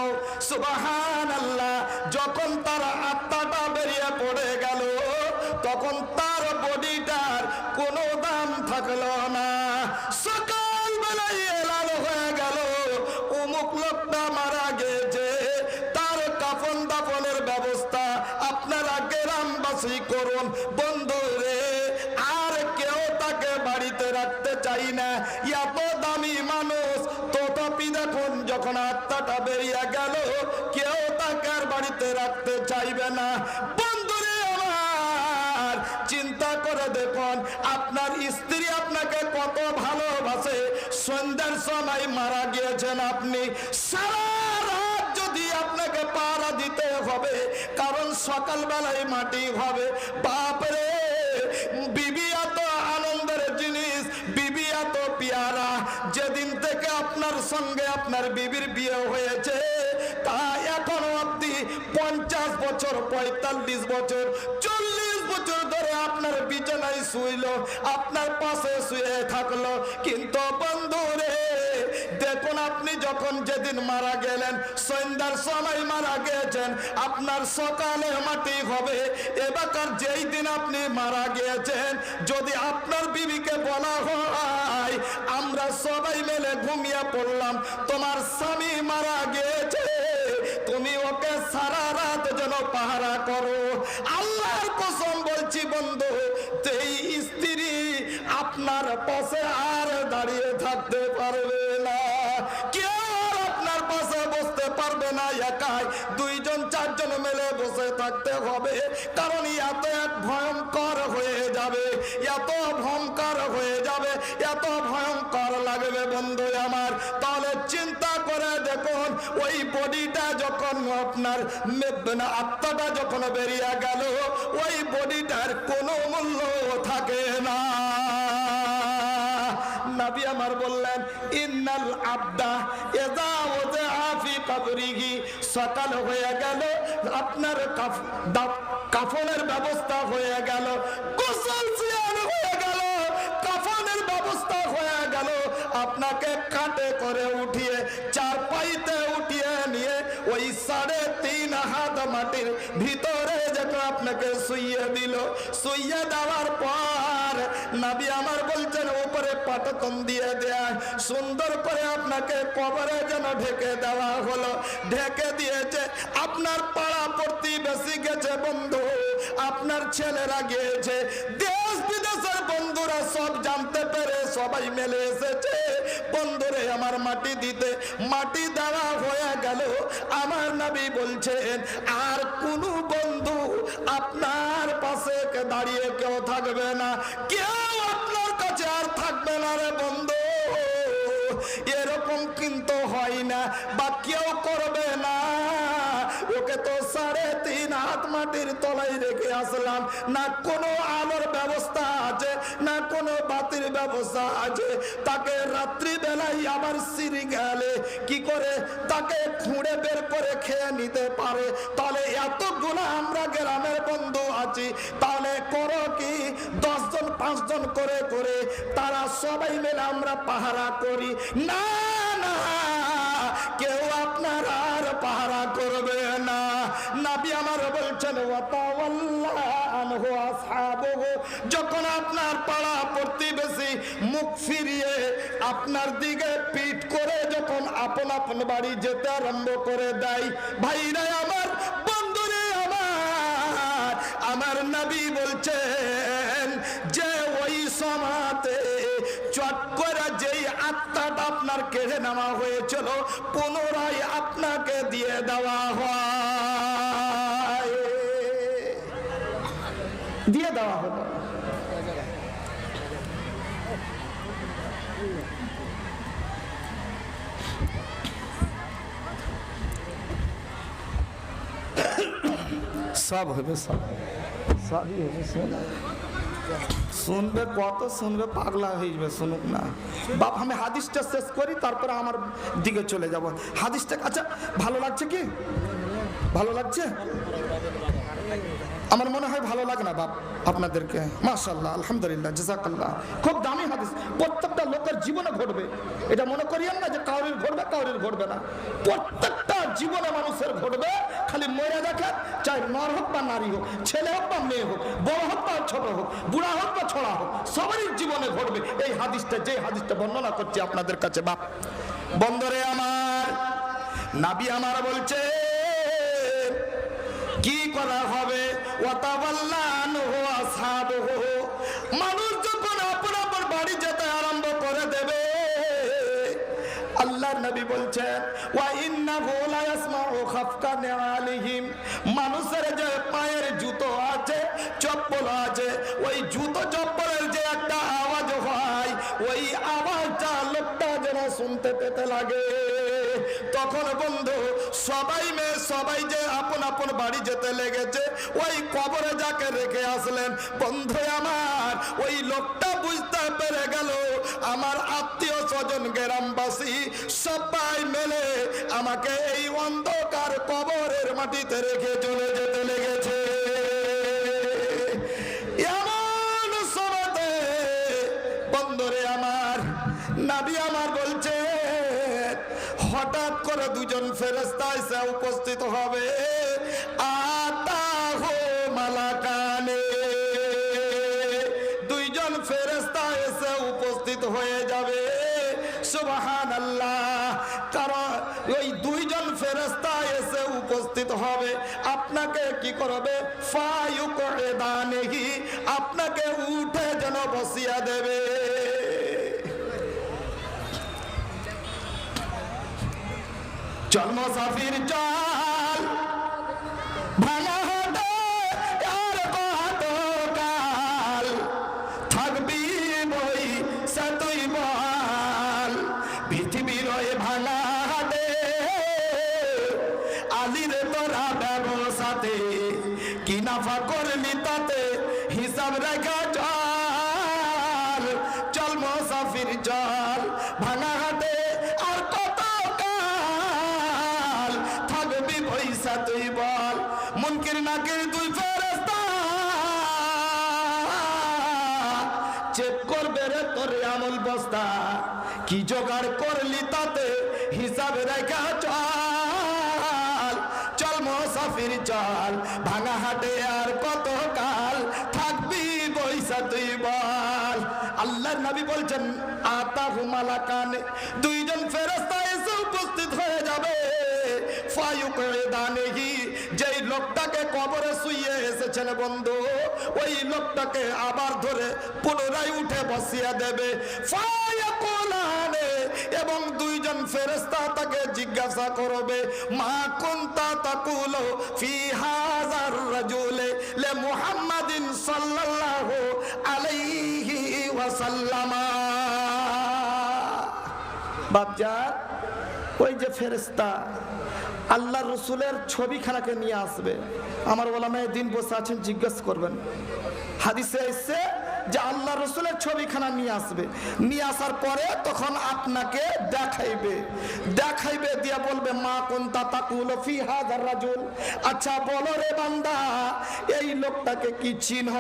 সুবহানাল্লাহ, যখন তার আত্মাটা বেরিয়ে পড়ে গেল, তখন তার বডিটার কোনো দাম থাকলো না। সকালবেলায় এলান হয়ে গেল অমুক লোকটা মারা গেছে, তার কাফন দাফনের ব্যবস্থা আপনারা গ্রামবাসী করুন। বন্ধুরে, আর কেউ তাকে বাড়িতে রাখতে চাই না, এত দামি মানুষ, তথাপি দেখুন যখন আত্মাটা বেরিয়ে গেল, কেউ তাকে আর বাড়িতে রাখতে চাইবে না। বন্ধুরে আমার, চিন্তা করে দেখুন, আপনার স্ত্রী আপনাকে কত ভালোবাসে, সন্ধ্যার সময় মারা গিয়েছেন আপনি, সারা রাত যদি আপনাকে পাহারা দিতে হবে, কারণ সকালবেলায় মাটি হবে। বাপরে, বিবি এত আনন্দের জিনিস, বিবি এত পিয়ারা, যেদিন থেকে আপনার সঙ্গে আপনার বিবির বিয়ে হয়েছে, তা এখনো অব্দি 50 বছর, 45 বছর, 40 বছর ধরে আপনার বিছানায় শুইল, আপনার পাশে শুয়ে থাকলো, কিন্তু বন্ধুরে দেখুন, আপনি যখন যেদিন মারা গেলেন, সন্ধ্যার সময় মারা গিয়েছেন, আপনার সকালে মাটি হবে। এবার যেই দিন আপনি মারা গিয়েছেন, যদি আপনার বিবিকে বলা হয় আমরা সবাই মিলে ঘুমিয়ে পড়লাম, তোমার স্বামী মারা গিয়েছে, তুমি ওকে সারা রাত যেন পাহারা করো, আল্লাহর কসম বলছি বন্ধু, এই স্ত্রী আপনার পাশে আর দাঁড়িয়ে থাকতে পারবে না, কেউ আপনার পাশে বসতে পারবে না, একাই 2জন 4জন মিলে বসে থাকতে হবে, কারণ এত এক ভয়ঙ্কর হয়ে যাবে, এত ভয়ঙ্কর হয়ে যাবে, এত ভয়ঙ্কর লাগবে বন্ধু আমার। তাহলে চিন্তা করে দেখুন, ওই বডিটা যখন আপনার আত্মাটা যখন বেরিয়ে গেল, ওই বডিটার কোনো মূল্য থাকে না। নবী আমার বললেন, ইন্নাল আবদা ইযা ওযা ফি কবরিহি, সকাল হয়ে গেল, আপনার কাফনের ব্যবস্থা হয়ে গেল, গোসল সিয়ান হয়ে গেল, কাফনের ব্যবস্থা হয়ে গেল, আপনাকে কাটে করে উঠিয়ে চারপাইতে উঠিয়ে নিয়ে ওই 3.5 হাত মাটির ভিতরে যখন আপনাকে শুইয়ে দিল, শুইয়ে দেওয়ার পর নবী আমার বলছেন, উপরে পাটতন দিয়ে দেয়া, সুন্দর করে আপনাকে কবরে যেন ঢেকে দেওয়া হলো, ঢেকে দিয়েছে। আপনার পাড়া প্রতিবেশী গেছে বন্ধু, আপনার ছেলেরা গিয়েছে, দেশ বিদেশের বন্ধুরা সব জানতে পেরে সবাই মেলে এসেছে বন্ধুরে আমার মাটি দিতে। মাটি দেওয়া হয়ে গেল, আমার নবী বলছেন আর কোন বন্ধু আপনার পাশে দাঁড়িয়ে কেউ থাকবে না, কেউ আপনার কাছে আর থাকবে না রে বন্ধু। এরকম কিন্তু হয় না বা কেউ করবে না। ওকে তো 3.5 হাত মাটির তলায় রেখে আসলাম, না কোনো আলোর ব্যবস্থা আছে, না কোনো বাতির ব্যবস্থা আছে। তাকে রাত্রি বেলায় আবার সিঁড়ি গেলে কি করে তাকে খুঁড়ে বের করে খেয়ে নিতে পারে? তাহলে এতগুলো আমরা গ্রামের বন্ধু আছি, তাহলে করো কি 10 জন 5 জন করে করে তারা সবাই মিলে আমরা পাহারা করি। না না, কেউ আপনার আর পাহারা করবে না। নবী আমার বলছেন যখন আপনার পাড়া প্রতিবেশী মুখ ফিরিয়ে আপনার দিকে পিঠ করে যখন আপন আপন বাড়ি যেতে আরম্ভ করে দেয়, ভাইরা আমার, বন্ধুরে আমার, আমার নবী বলছেন যে ওই সমাতে চট করে যেই আত্মাটা আপনার কেড়ে নেওয়া হয়েছিল পুনরায় আপনাকে দিয়ে দেওয়া হয়, দিয়ে দেওয়া হলো। সব হবে, সবই হবে। শুনবে কত শুনবে, পাগলা হয়ে যাবে, শুনুক না বাপ। আমি হাদিসটা শেষ করি, তারপরে আমার দিকে চলে যাব। হাদিসটা আচ্ছা ভালো লাগছে কি? ভালো লাগছে? আমার মনে হয় ভালো লাগে না বাপ আপনাদেরকে। মাশাআল্লাহ, আলহামদুলিল্লাহ, জাযাকাল্লাহ। খুব দামি হাদিস, প্রত্যেকটা লোকের জীবনে ঘটবে। এটা মনে করিয়েন না যে কাউরির ঘটবে কাউরির ঘটবে না, প্রত্যেকটা জীবনে মানুষের ঘটবে। খালি মরে দেখেন, চাই নর হোক বা নারী হোক, ছেলে হোক বা মেয়ে হোক, বড় হোক বা ছোট হোক, বুড়া হোক বা ছোড়া হোক, সবারই জীবনে ঘটবে। এই হাদিসটা, যে হাদিসটা বর্ণনা করছি আপনাদের কাছে বাপ, বন্ধুরে আমার, নবী আমার বলছে কি করা হবে? মানুষ যখন আপন আপন বাড়ি যেতে আরম্ভ করে দেবে, আল্লাহর নবী বলছেন ওয়া ইন্নাহু লা ইয়াসমাউ খাফকা নিআলিহিম, মানুষের যে পায়ের জুতো আছে, চপ্পল আছে, ওই জুতো চপ্পলের যে একটা আওয়াজ হয়, ওই আওয়াজটা লোকটা যেন শুনতে পেতে লাগে। তখন বন্ধু সবাই যে আপন আপন বাড়ি যেতে লেগেছে, ওই কবরে যাকে রেখে আসলেন বন্ধু আমার, ওই লোকটা বুঝতে পেরে গেল আমার আত্মীয় স্বজন গ্রামবাসী সবাই মিলে আমাকে এই অন্ধকার কবরের মাটিতে রেখে চলে যেতে লেগেছে। এমন সময়তে বন্ধুরে আমার, নবী আমার বলছে হঠাৎ করে দুজন ফেরেশতা এসে উপস্থিত হবে। আতাহু মালাকানে, দুইজন ফেরেশতা এসে উপস্থিত হয়ে যাবে। সুবহানাল্লাহ। কারণ ওই দুইজন ফেরেশতা এসে উপস্থিত হবে, আপনাকে কি করবে? ফায়ুকদানিহি, আপনাকে উঠে যেন বসিয়া দেবে। চল মুসাফির চল, ভাঙা হাটে আর কত কাল থাকবি বই সাতুই বল, পৃথিবীর ওই ভাঙা হাটে আলির তোরা ব্যবসাতে কি নাফা করলি তাতে হিসাব রেখা চল। চল মুসাফির চল, ভাঙা হাটে আর কত কাল থাকবি পয়সা তুই বল। মুনকির নাকির দুই ফেরেশতা চেক করবে রে তোর আমল বস্তা, কি জোগাড় করলি তাতে হিসাব রেখা চল। চল মুসাফির চল, ভাঙা হাটে আর কত কাল থাকবি পয়সা তুই বল। আল্লাহর নবী বলছেন আতাহু মালাকানে, দুইজন ফেরেশতা এসে উপস্থিত হয়ে যাবে। ফায়ুকদানিহি, যেই লোকটাকে কবরে শুইয়ে এসেছেন বন্ধু, ওই লোকটাকে আবার ধরে পুনরায় উঠে বসিয়ে দেবে। ফায়াকুলানে, এবং দুইজন ফেরেশতা তাকে জিজ্ঞাসা করবে মা কুনতা তাকুলু ফি হাযার রাজুলি লি মুহাম্মাদিন সাল্লাল্লাহু আলাইহি ওয়াসাল্লাম। বাচ্চা ওই যে ফেরেশতা আল্লাহ রসুলের ছবিখানাকে নিয়ে আসবে। আমার ওলামায়ে দ্বীন বসে আছেন, জিজ্ঞেস করবেন। হাদিসে এসেছে যে আল্লাহ রসুলের ছবিখানা নিয়ে আসবে, নিয়ে আসার পরে তখন আপনাকে দেখাইবে, দেখাইবে দিয়া বলবে মা কুনতা তাকুলু ফি হাযার রাজুল, আচ্ছা বলো রে বান্দা এই লোকটাকে কি চিনহ?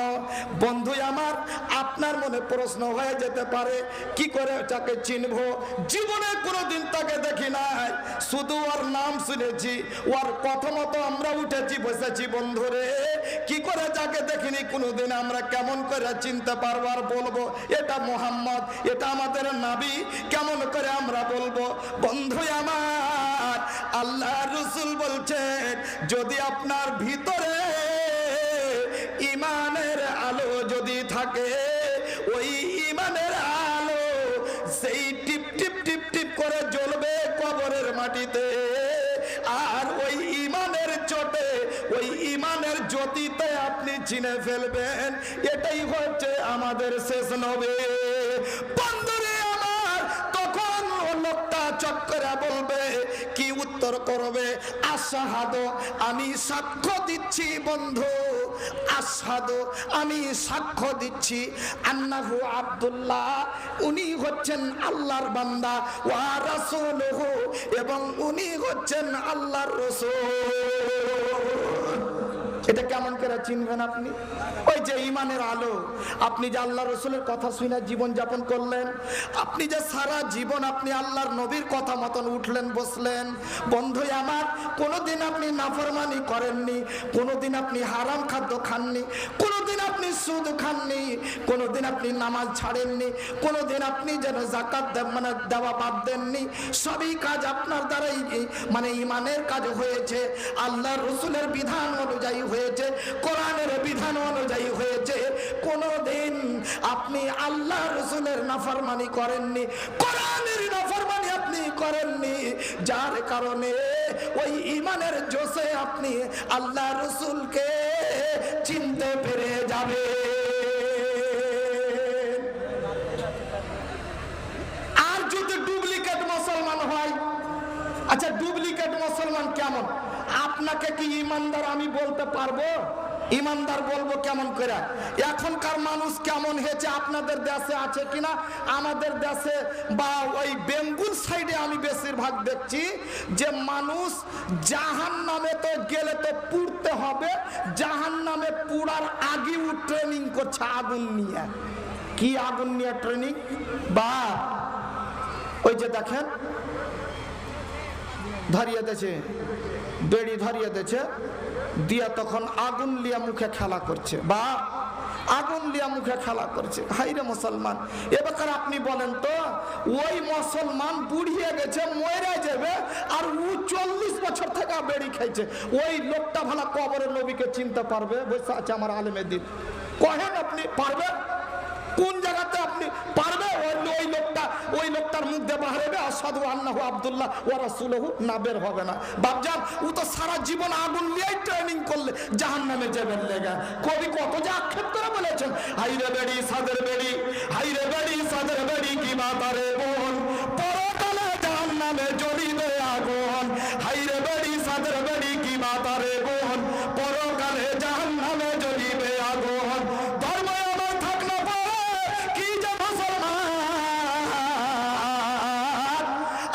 বন্ধু আমার, আপনার মনে প্রশ্ন হয়ে যেতে পারে কি করে তাকে চিনবো? জীবনে কোনোদিন তাকে দেখি নাই, শুধু ওর নাম শুনেছি, ওর কথা মতো আমরা উঠেছি বসেছি। বন্ধুরে কি করে যাকে দেখিনি কোনোদিন আমরা কেমন করে চিনতে পারবো আর বলবো এটা মুহাম্মদ, এটা আমাদের নবী? কেমন করে আমরা বলবো? বন্ধু আমার, আল্লাহ রাসূল বলছেন যদি আপনার ভিতরে ঈমানের আলো যদি থাকে, ওই ঈমানের আলো সেই টিপ টিপ টিপ টিপ করে জ্বলবে কবরের মাটিতে, আর ওই ঈমানের চোটে ওই ঈমানের জ্যোতিতে আপনি চিনে ফেলবেন এটাই হচ্ছে আমাদের শেষ নবী। বন্ধুরে আমার, তখন ও লোকটা চক্করে বলবে, কি উত্তর করবে? আশহাদু, আমি সাক্ষ্য দিচ্ছি বন্ধু, আশহাদু, আমি সাক্ষ্য দিচ্ছি, আন্নাহু আব্দুল্লাহ, উনি হচ্ছেন আল্লাহর বান্দা, ওয়া রাসূলুহু, এবং উনি হচ্ছেন আল্লাহর রাসূল। এটা কেমন করে চিনবেন আপনি? ওই যে ঈমানের আলো, আপনি যে আল্লাহ রসুলের কথা শুনে জীবন যাপন করলেন, আপনি যে সারা জীবন আপনি আল্লাহর নবীর কথা মতন উঠলেন বসলেন, বন্ধু আমার, কোনোদিন আপনি নাফরমানি করেননি, কোনোদিন আপনি হারাম খাদ্য খাননি, কোনোদিন আপনি সুদ খাননি, কোনোদিন আপনি নামাজ ছাড়েননি, কোনোদিন আপনি যেন যাকাত দেওয়া বাদ দেননি, সবই কাজ আপনার দ্বারাই ঈমানের কাজ হয়েছে, আল্লাহর রসুলের বিধান অনুযায়ী হয়েছে, কোরআনের বিধান অনুযায়ী হয়েছে। কোনদিন আপনি আল্লাহ রসুলের নাফরমানি করেননি, কোরআনের নাফরমানি আপনি করেননি, যার কারণে ওই ঈমানের জোশে আপনি আল্লাহ রসুলকে চিনতে পেরে যাবে। আর যদি ডুপ্লিকেট মুসলমান হয়, আচ্ছা ডুপ্লিকেট মুসলমান কেমন? আপনাকে কি ইমানদার আমি বলতে পারবো? ইমানদার বলবো কেমন করে? এখনকার মানুষ কেমন হয়েছে আপনাদের দেশে আছে কিনা? আমাদের দেশে বা ওই বেঙ্গুল সাইডে আমি বেশিরভাগ দেখছি যে মানুষ জাহান্নামে তো গেলে তো পুড়তে হবে, জাহান্নামে পুড়ার আগেও ট্রেনিং করছে আগুন নিয়ে। কি আগুন নিয়ে ট্রেনিং? বা ওই যে দেখেন ধরিয়ে দিয়েছে, বেড়ি ধরিয়ে দিয়েছে, দিয়া তখন আগুন লিয়া মুখে খেলা করছে, বা আগুন লিয়া মুখে খেলা করছে। হাইরে মুসলমান, এবার আপনি বলেন তো, ওই মুসলমান বুড়িয়ে গেছে, মরে যাবে, আর ও 40 বছর থেকে বেড়ি খাইছে, ওই লোকটা ভালো কবরের নবীকে চিনতে পারবে? বসে আছে আমার আলেমের দিন, কহেন আপনি পারবেন? কোন জায়গাতে আপনি পারবে? ওই লোকটার মুখ দিয়ে বাহারে আশহাদু আন্নাহু আব্দুল্লাহ ওয়া রাসূলুহু না বের হবে না। বাপজান, ও তো সারা জীবন আগুন নিয়েই ট্রেনিং করলে জাহান্নামে যাবেন লেগা। কবি কত যে আক্ষেপ করে বলেছেন, হাইরে বেড়ি সাদের বেড়ি, হাইরে বেড়ি সাদের বেড়ি কি মাতারে বোন, পরকালে জাহান্নামে জ্বলিবে আগুন, হাইরে বেড়ি সাদের বেড়ি কি মাতারে বোন, পরকালে জাহান্নামে জ্বলিবে আগুন। ধর্ম আমার থাকলে পরে কি যে মুসলমান,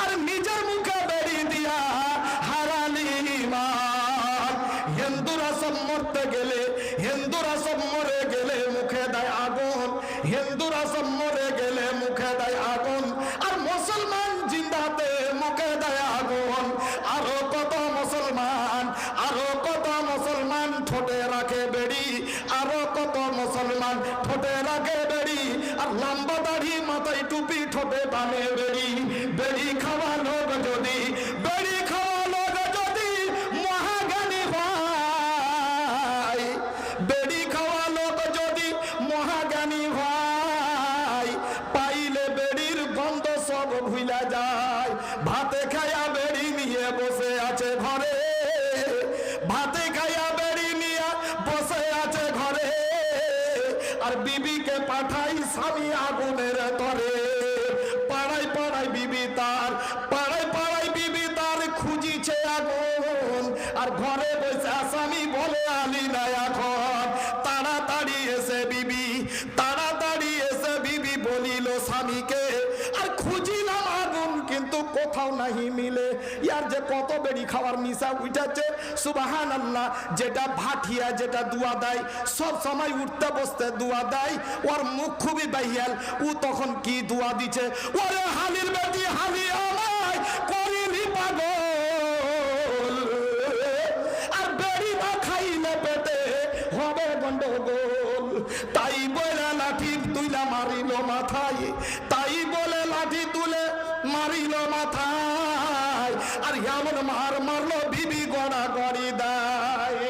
আর নিজের মুখে বেড়ি দিয়া হারালি ঈমান। হিন্দুরা সব মরতে গেলে, হিন্দুরা সব মরে গেলে মুখে দেয় আগুন, হিন্দুরা সব মরে গেলে মুখে দেয় আগুন, আর মুসলমান জিন্দাতে মুখে দেয় আগুন। আরো কত মুসলমান, আরো কত মুসলমান ঠোঁটে রাখে বেড়ি, আরো কত মুসলমান ঠোঁটে রাখে বেড়ি, আর লম্বা দাড়ি মাথায় টুপি ঠোঁটে বানে বেড়ি। বেড়ি খাওয়া লোক যদি, বেড়ি খাওয়া লোক যদি মহাজ্ঞানী হয়, বেড়ি খাওয়া লোক যদি মহাজ্ঞানী হয়, পাইলে বেড়ির গন্ধ সব ভুলা যায়। ভাতে খায়া বেড়ি নিয়ে বসে আছে ঘরে, ভাতে খায়া বেড়ি নিয়ে বসে আছে ঘরে, আর বিবিকে পাঠাই স্বামী আগুনের তরে। পাড়ায় পাড়ায় বিবি তার, পাড়ায় পাড়ায় বিবি আর ঘরে বসে আসামি বলে আলি না এখন। তাড়াতাড়ি এসে বিবি, তাড়াতাড়ি এসে বিবি বলিল স্বামীকে, আর খুঁজিলাম আগুন কিন্তু কোথাও নাহি মিলে। ইয়ার যে কত বেড়ি খাওয়ার নিশা উঠেছে, সুবহানাল্লাহ। যেটা ভাটিয়া, যেটা দুয়া দেয়, সব সময় উঠতে বসতে দুয়া দেয়, ওর মুখ খুবই বাহিয়াল। ও তখন কি দুয়া দিছে, ওরে হালির বেটি হালি আমায় করিলি পাগল, আর বেড়ি না খাইলে পেটে হবে গন্ডগোল। তাই বলে লাঠি তুলে মারিল মাথায়, তাই বলে লাঠি তুলে মারিল মাথায়, আর এমন মার মারলো বিবি গড়া গড়ি দেয়।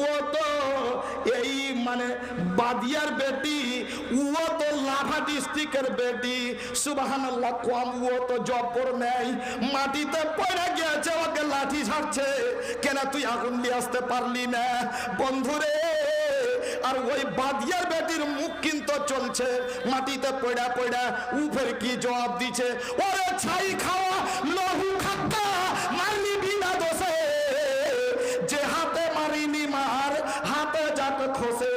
ও তো এই মানে বাদিয়ার বেটি, ও তো লাভা ডিস্ট্রিক্টের বেটি, সুবহানাল্লাহ। কম ও তো জব্বর নেই, মাটিতে পড়ে গিয়েছে, ওকে লাঠি ছাড়ছে, কেন তুই আগুন নিয়ে আসতে পারলি না বন্ধুরে। আর ওই বাদিয়ার বেটির মুখ কিন্তু চলছে মাটিতে পড়া পড়া। উপরে কি জবাব দিছে, ওরে ছাই খাওয়া লহু খাক্কা মারলি বিনা দোষে, যে হাতে মারিনি মার হাতে যাক খসে।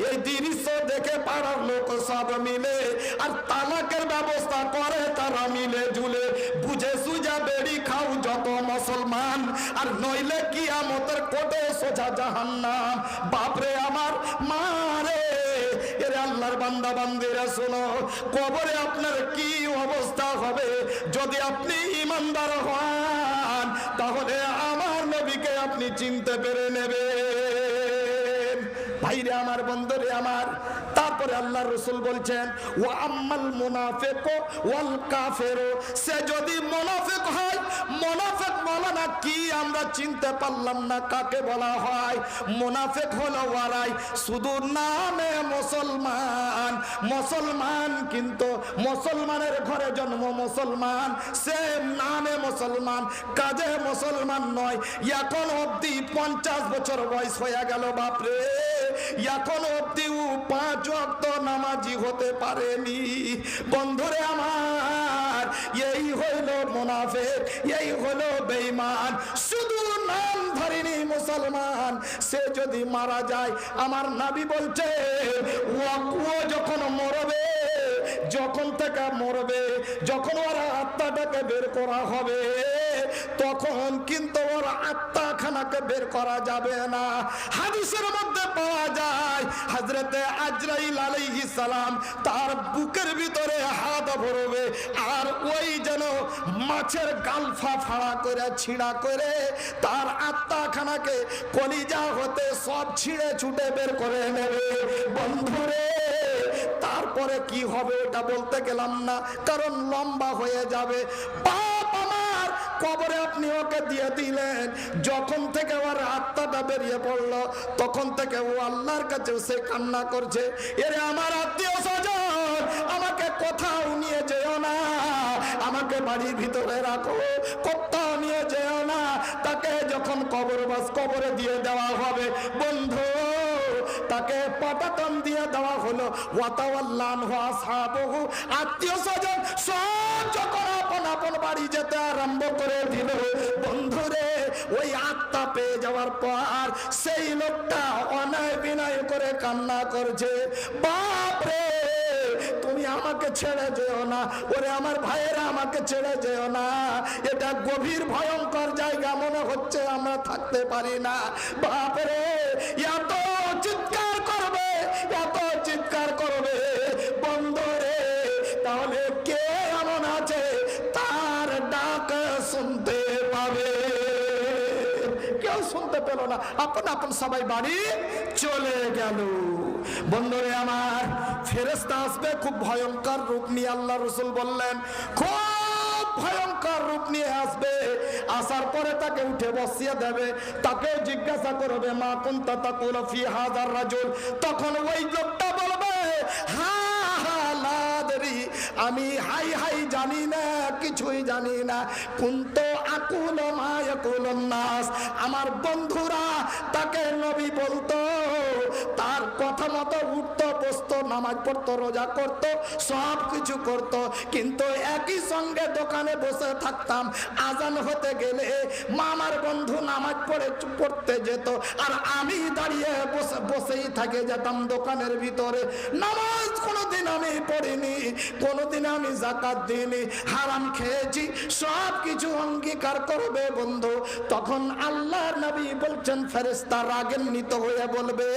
এই দৃশ্য দেখে পাড়ার লোক সব মিলে আর তালাকের ব্যবস্থা করে তারা মিলে জুলে। বুঝে সুজা বেড়ি খাও যত মুসলমান, আর নইলে কিয়ামতের কোটে সোজা জাহান্নাম। বাপরে আমার মারে, এরে আল্লাহর বান্দা বান্দিরা শোনো, কবরে আপনার কি অবস্থা হবে যদি আপনি ইমানদার হন, তাহলে আমার নবীকে আপনি চিনতে পেরে নেবেন। ভাইরে আমার, বন্ধুরে আমার। তারপরে আল্লাহ রাসূল বলছেন, ওয়া আম্মাল মুনাফিকু ওয়াল কাফিরু, সে যদি মুনাফিক হয়, মুনাফিক বলা না কি আমরা চিনতে পারলাম না কাকে বলা হয়। মুনাফিক হলো ওয়ারাই শুধু নামে মুসলমান, মুসলমান কিন্তু মুসলমানের ঘরে জন্ম মুসলমান, সে নামে মুসলমান কাজে মুসলমান নয়। এখন অবধি 50 বছর বয়স হয়ে গেল বাপরে, এখন অবধি 5 ওয়াক্ত নামাজি হতে পারেনি। বন্ধুরে আমার, এই হইল মুনাফিক, এই হলো বেঈমান, শুধু নাম ধরেনি মুসলমান। সে যদি মারা যায়, আমার নবী বলছে ও যখন মরবে, যখন থেকে মরবে, যখন ওর আত্মাটাকে বের করা হবে, তখন কিন্তু ওর আত্মাখানাকে বের করা যাবে না। হাদিসের মধ্যে পাওয়া যায় হযরতে আজরাইল আলাইহিস সালাম তার বুকের ভিতরে হাত ভরবে, আর ওই যেন মাছের গালফা ফাড়া করে ছিঁড়া করে তার আত্মাখানাকে কলিজা হতে সব ছিঁড়ে ছুটে বের করে নেবে। বন্ধুরে, তারপরে কি হবে ওটা বলতে গেলাম না, কারণ লম্বা হয়ে যাবে। বাপ আমার, কবরে আপনি ওকে দিয়ে দিলেন, যখন থেকে ওর আত্মাটা বেরিয়ে পড়লো, তখন থেকে ও আল্লাহর কাছে সে কান্না করছে, এরে আমার আত্মীয় স্বজন, আমাকে কোথাও নিয়ে যেও না, আমাকে বাড়ির ভিতরে রাখো, কোথাও নিয়ে যেও না। তাকে যখন কবরে দিয়ে দেওয়া হবে, বন্ধু তাকে পাটাতন দিয়ে দেওয়া হলো, আত্মীয় স্বজন সব যখন আপন আপন বাড়ি যেতে আরম্ভ করে দিল, বন্ধুরে ওই আত্মা পেয়ে যাওয়ার পর সেই লোকটা অনায় বিনয় করে কান্না করছে, বাপরে তুমি আমাকে ছেড়ে যেও না, ওরে আমার ভাইয়েরা আমাকে ছেড়ে যেও না, এটা গভীর ভয়ঙ্কর জায়গা মনে হচ্ছে, আমরা থাকতে পারি না। বাপরে এত চিৎকার করবে, এত চিৎকার করবে, বন্ধুরে তাহলে কে এমন আছে তার ডাক শুনতে পাবে? কেউ শুনতে পেল না, আপন আপন সবাই বাড়ি চলে গেল। বন্ধুরে আমার, ফেরেশতা আসবে খুব ভয়ঙ্কর রূপ নিয়ে, আল্লাহ রাসূল বললেন খুব ভয়ঙ্কর রূপ নিয়ে আসবে। আসার পরে তাকে উঠে বসিয়ে দেবে, তাকে জিজ্ঞাসা করবে মা কুনতা তাকুলু ফি হাযার রাজুল, তখন ওই লোকটা বলবে হা হা লাদরি, আমি হাই হাই জানি না, কিছুই জানি না, কুনতু ইয়াকুলু মা ইয়াকুলুন নাস, আমার বন্ধুরা তাকে নবী বলতো, তার কথা মতো উঠতো, বসতো, নামাজ পড়তো, রোজা করতো, সব কিছু করতো, কিন্তু একই সঙ্গে দোকানে বসে থাকতাম, আজান হতে গেলে আমার বন্ধু নামাজ পড়তে যেত, আর আমি দাঁড়িয়ে বসেই থাকে যেতাম দোকানের ভিতরে। নামাজ কোনোদিন আমি পড়িনি, কোনোদিন আমি যাকাত দিইনি, হারাম খেয়েছি, সব কিছু অঙ্গীকার করবে বন্ধু। তখন আল্লাহর নবী বলছেন, ফেরেশতা রাগান্বিত হয়ে বলবে,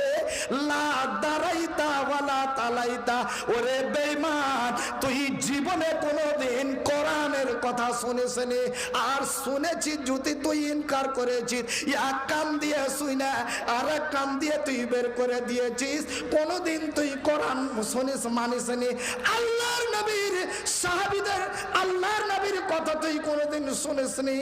লা দারাইতা ওয়ালা তালাইতা, ওরে বেঈমান, তুই জীবনে কোনোদিন কোরআনের কথা শুনিসনি, আর শুনেছি যদি তুই ইনকার করেছিস, এক কান দিয়ে শুনে আর এক কান দিয়ে তুই বের করে দিয়েছিস, কোনোদিন তুই কোরআন শুনিস মানিসনি। আল্লাহর নবীর সাহাবীদের আল্লাহর নবীর কথা তুই কোনোদিন শুনিসনি।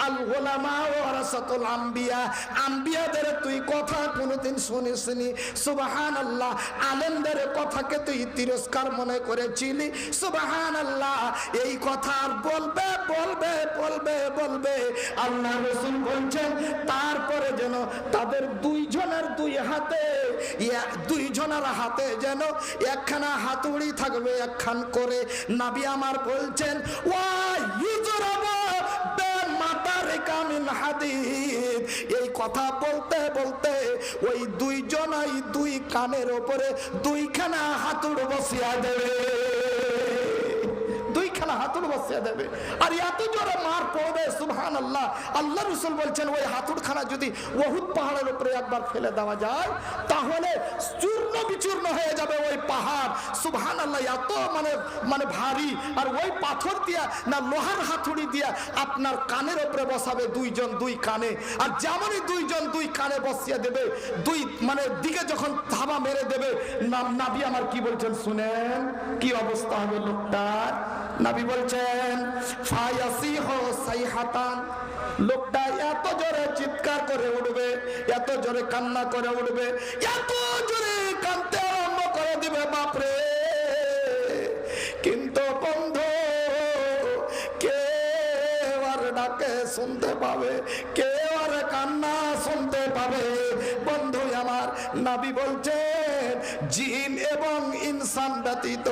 আল উলামা ওয়ারাসাতুল আম্বিয়া, আম্বিয়াদের তুই কথা কোনোদিন শুনিসনি। সুবহানাল্লাহ, আলেমদের কথাকে তুই তিরস্কার মনে করেছিলি। সুবহানাল্লাহ, এই কথা আর বলবে বলবে বলবে বলবে। আল্লাহ রাসূল বলছেন, তারপরে যেন তাদের দুইজনের হাতে যেন একখানা হাতুড়ি থাকবে, একখান করে। নবী আমার বলছেন, ওয়া ইউজরাবু বিমাতারিকা মিন হাদিদ, এই কথা বলতে বলতে ওই দুইজনই দুই কানের উপরে দুইখানা হাতুড় বসিয়া দেবে, হাতুড় বসিয়ে দেবে, আর এত জোরে মার পড়বে। সুবহানাল্লাহ, আল্লাহ রাসূল বলছেন, ওই হাতুড়খানা যদি উহুদ পাহাড়ের উপরে একবার ফেলে দেওয়া যায়, তাহলে চূর্ণ বিচূর্ণ হয়ে যাবে ওই পাহাড়। সুবহানাল্লাহ, এত মানে ভারী। আর ওই পাথর দিয়া না লোহার হাতুড়ি দিয়া আপনার কানের উপরে বসাবে দুইজন দুই কানে, আর যেমনই দুইজন দুই কানে বসিয়ে দেবে, দুই মানে দিকে যখন ধাবা মেরে দেবে, নবী আমার কি বলছেন শুনেন, কি অবস্থা হবে লোকটার। নবী বলছেন, ফায়াসিহু সাইহাতান, লোকটা এত জোরে চিৎকার করে উঠবে, এত জোরে কান্না করে উঠবে, এত জোরে কাঁদতে আরম্ভ করে দিবে, বাপরে। কিন্তু বন্ধু, কে আর ডাকে শুনতে পাবে, কে আর কান্না শুনতে পাবে? বন্ধু আমার, নবী বলছেন, জিন এবং ইনসান ব্যতীত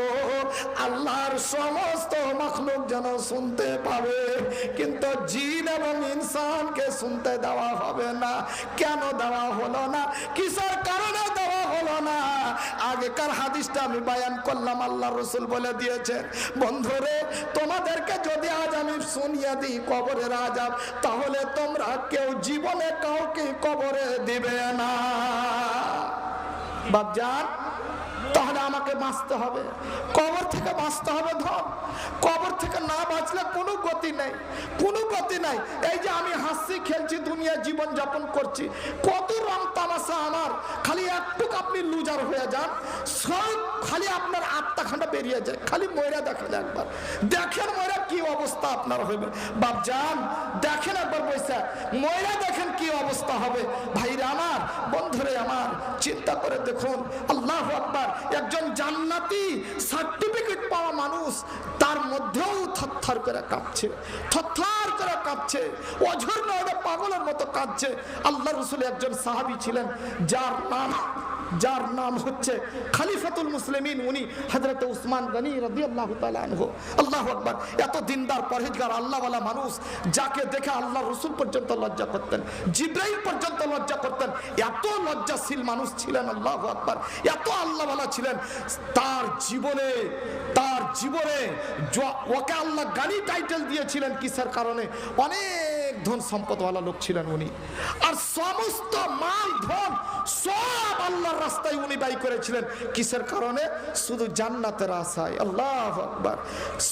আল্লাহর সমস্ত মাখলুক যেন শুনতে পাবে, কিন্তু জিন এবং ইনসানকে শুনতে দেওয়া হবে না। কেন দেওয়া হলো না? কিসের কারণে দেওয়া হলো না? আগেকার হাদিসটা আমি বয়ান করলাম, আল্লাহ রাসূল বলে দিয়েছেন, বন্ধুরে, তোমাদেরকে যদি আজ আমি শুনিয়ে দিই কবরের আযাব, তাহলে তোমরা কেউ জীবনে কাউকে কবরে দিবে না। বাপজান, তাহলে আমাকে বাঁচতে হবে, কবর থেকে বাঁচতে হবে। ধর, কবর থেকে না বাঁচলে কোনো গতি নাই, কোনো গতি নাই। এই যে আমি হাসি খেলছি, দুনিয়া জীবন যাপন করছি, কত রং তামাশা আমার, খালি একটু আপনি লুজার হয়ে যান, সব খালি আপনার আত্মাখানা বেরিয়ে যায়। খালি ময়রা দেখেন একবার, দেখেন ময়রা কি অবস্থা আপনার হবে। বাপজান, দেখেন একবার পয়সা ময়রা দেখেন কি অবস্থা হবে। ভাইরা আমার, বন্ধুরে আমার, চিন্তা করে দেখুন। আল্লাহু আকবার, একজন জান্নাতি সার্টিফিকেট পাওয়া মানুষ, তার মধ্যেও থরথর করে কাঁপছে, থরথর করে কাঁপছে, অঝর নয় পাগলের মতো কাঁদছে। আল্লাহ রাসূল একজন সাহাবী ছিলেন, যার নাম হচ্ছে খলিফাতুল মুসলিমিন, উনি হযরত উসমান গনি রাদিয়াল্লাহু তাআলা আনহু। আল্লাহু আকবার, এত দিনদার পরহেজগার আল্লাহওয়ালা মানুষ, যাকে দেখে আল্লাহ রাসূল পর্যন্ত লজ্জা করতেন, জিবরাইল পর্যন্ত লজ্জা করতেন। এত লজ্জাশীল মানুষ ছিলেন, আল্লাহু আকবার, এত আল্লাহওয়ালা ছিলেন। তার জীবনে ওকে আল্লাহ গানি টাইটেল দিয়েছিলেন কিসের কারণে? অনেক ধন সম্পদওয়ালা লোক ছিলেন উনি, আর সমস্ত মাল ধন সব আল্লাহর রাস্তায় উনি ব্যয় করেছিলেন। কিসের কারণে? শুধু জান্নাতের আশায়। আল্লাহু আকবার,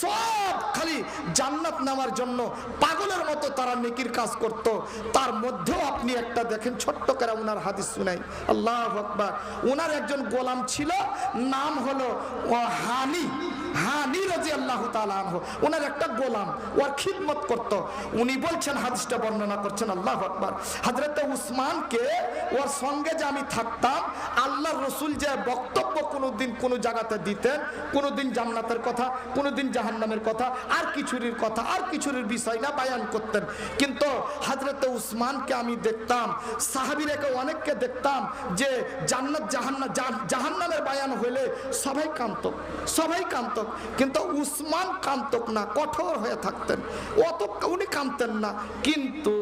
সব খালি জান্নাত নেওয়ার জন্য পাগলের মতো তারা নেকির কাজ করত। তার মধ্যেও আপনি একটা দেখেন, ছোট্ট করে উনার হাদিস শুনাই। আল্লাহু আকবার, উনার একজন গোলাম ছিল, নাম হলো হানি। হানি রাদিয়াল্লাহু তাআলা আনহু, ওনার একটা গোলাম ওর খিদমত করত। উনি বলছেন, হাদিসটা বর্ণনা করছেন, আল্লাহু আকবার, হযরত উসমানকে ওর সঙ্গে যে আমি থাকতাম, আল্লাহর রাসূল যে বক্তব্য কোনোদিন কোনো জায়গাতে দিতেন, কোনোদিন জান্নাতের কথা, কোনোদিন জাহান্নামের কথা, আর কিছুরির কথা, আর কিছুরির বিষয় না বায়ান করতেন। কিন্তু হযরত উসমানকে আমি দেখতাম, সাহাবীরাকে অনেককে দেখতাম যে জান্নাত জাহান্নামের বায়ান হইলে সবাই কাঁদত, সবাই কাঁদত, কিন্তু উসমান কাঁদত না, কঠোর হয়ে থাকতেন, অত উনি কাঁদতেন না। কিন্তু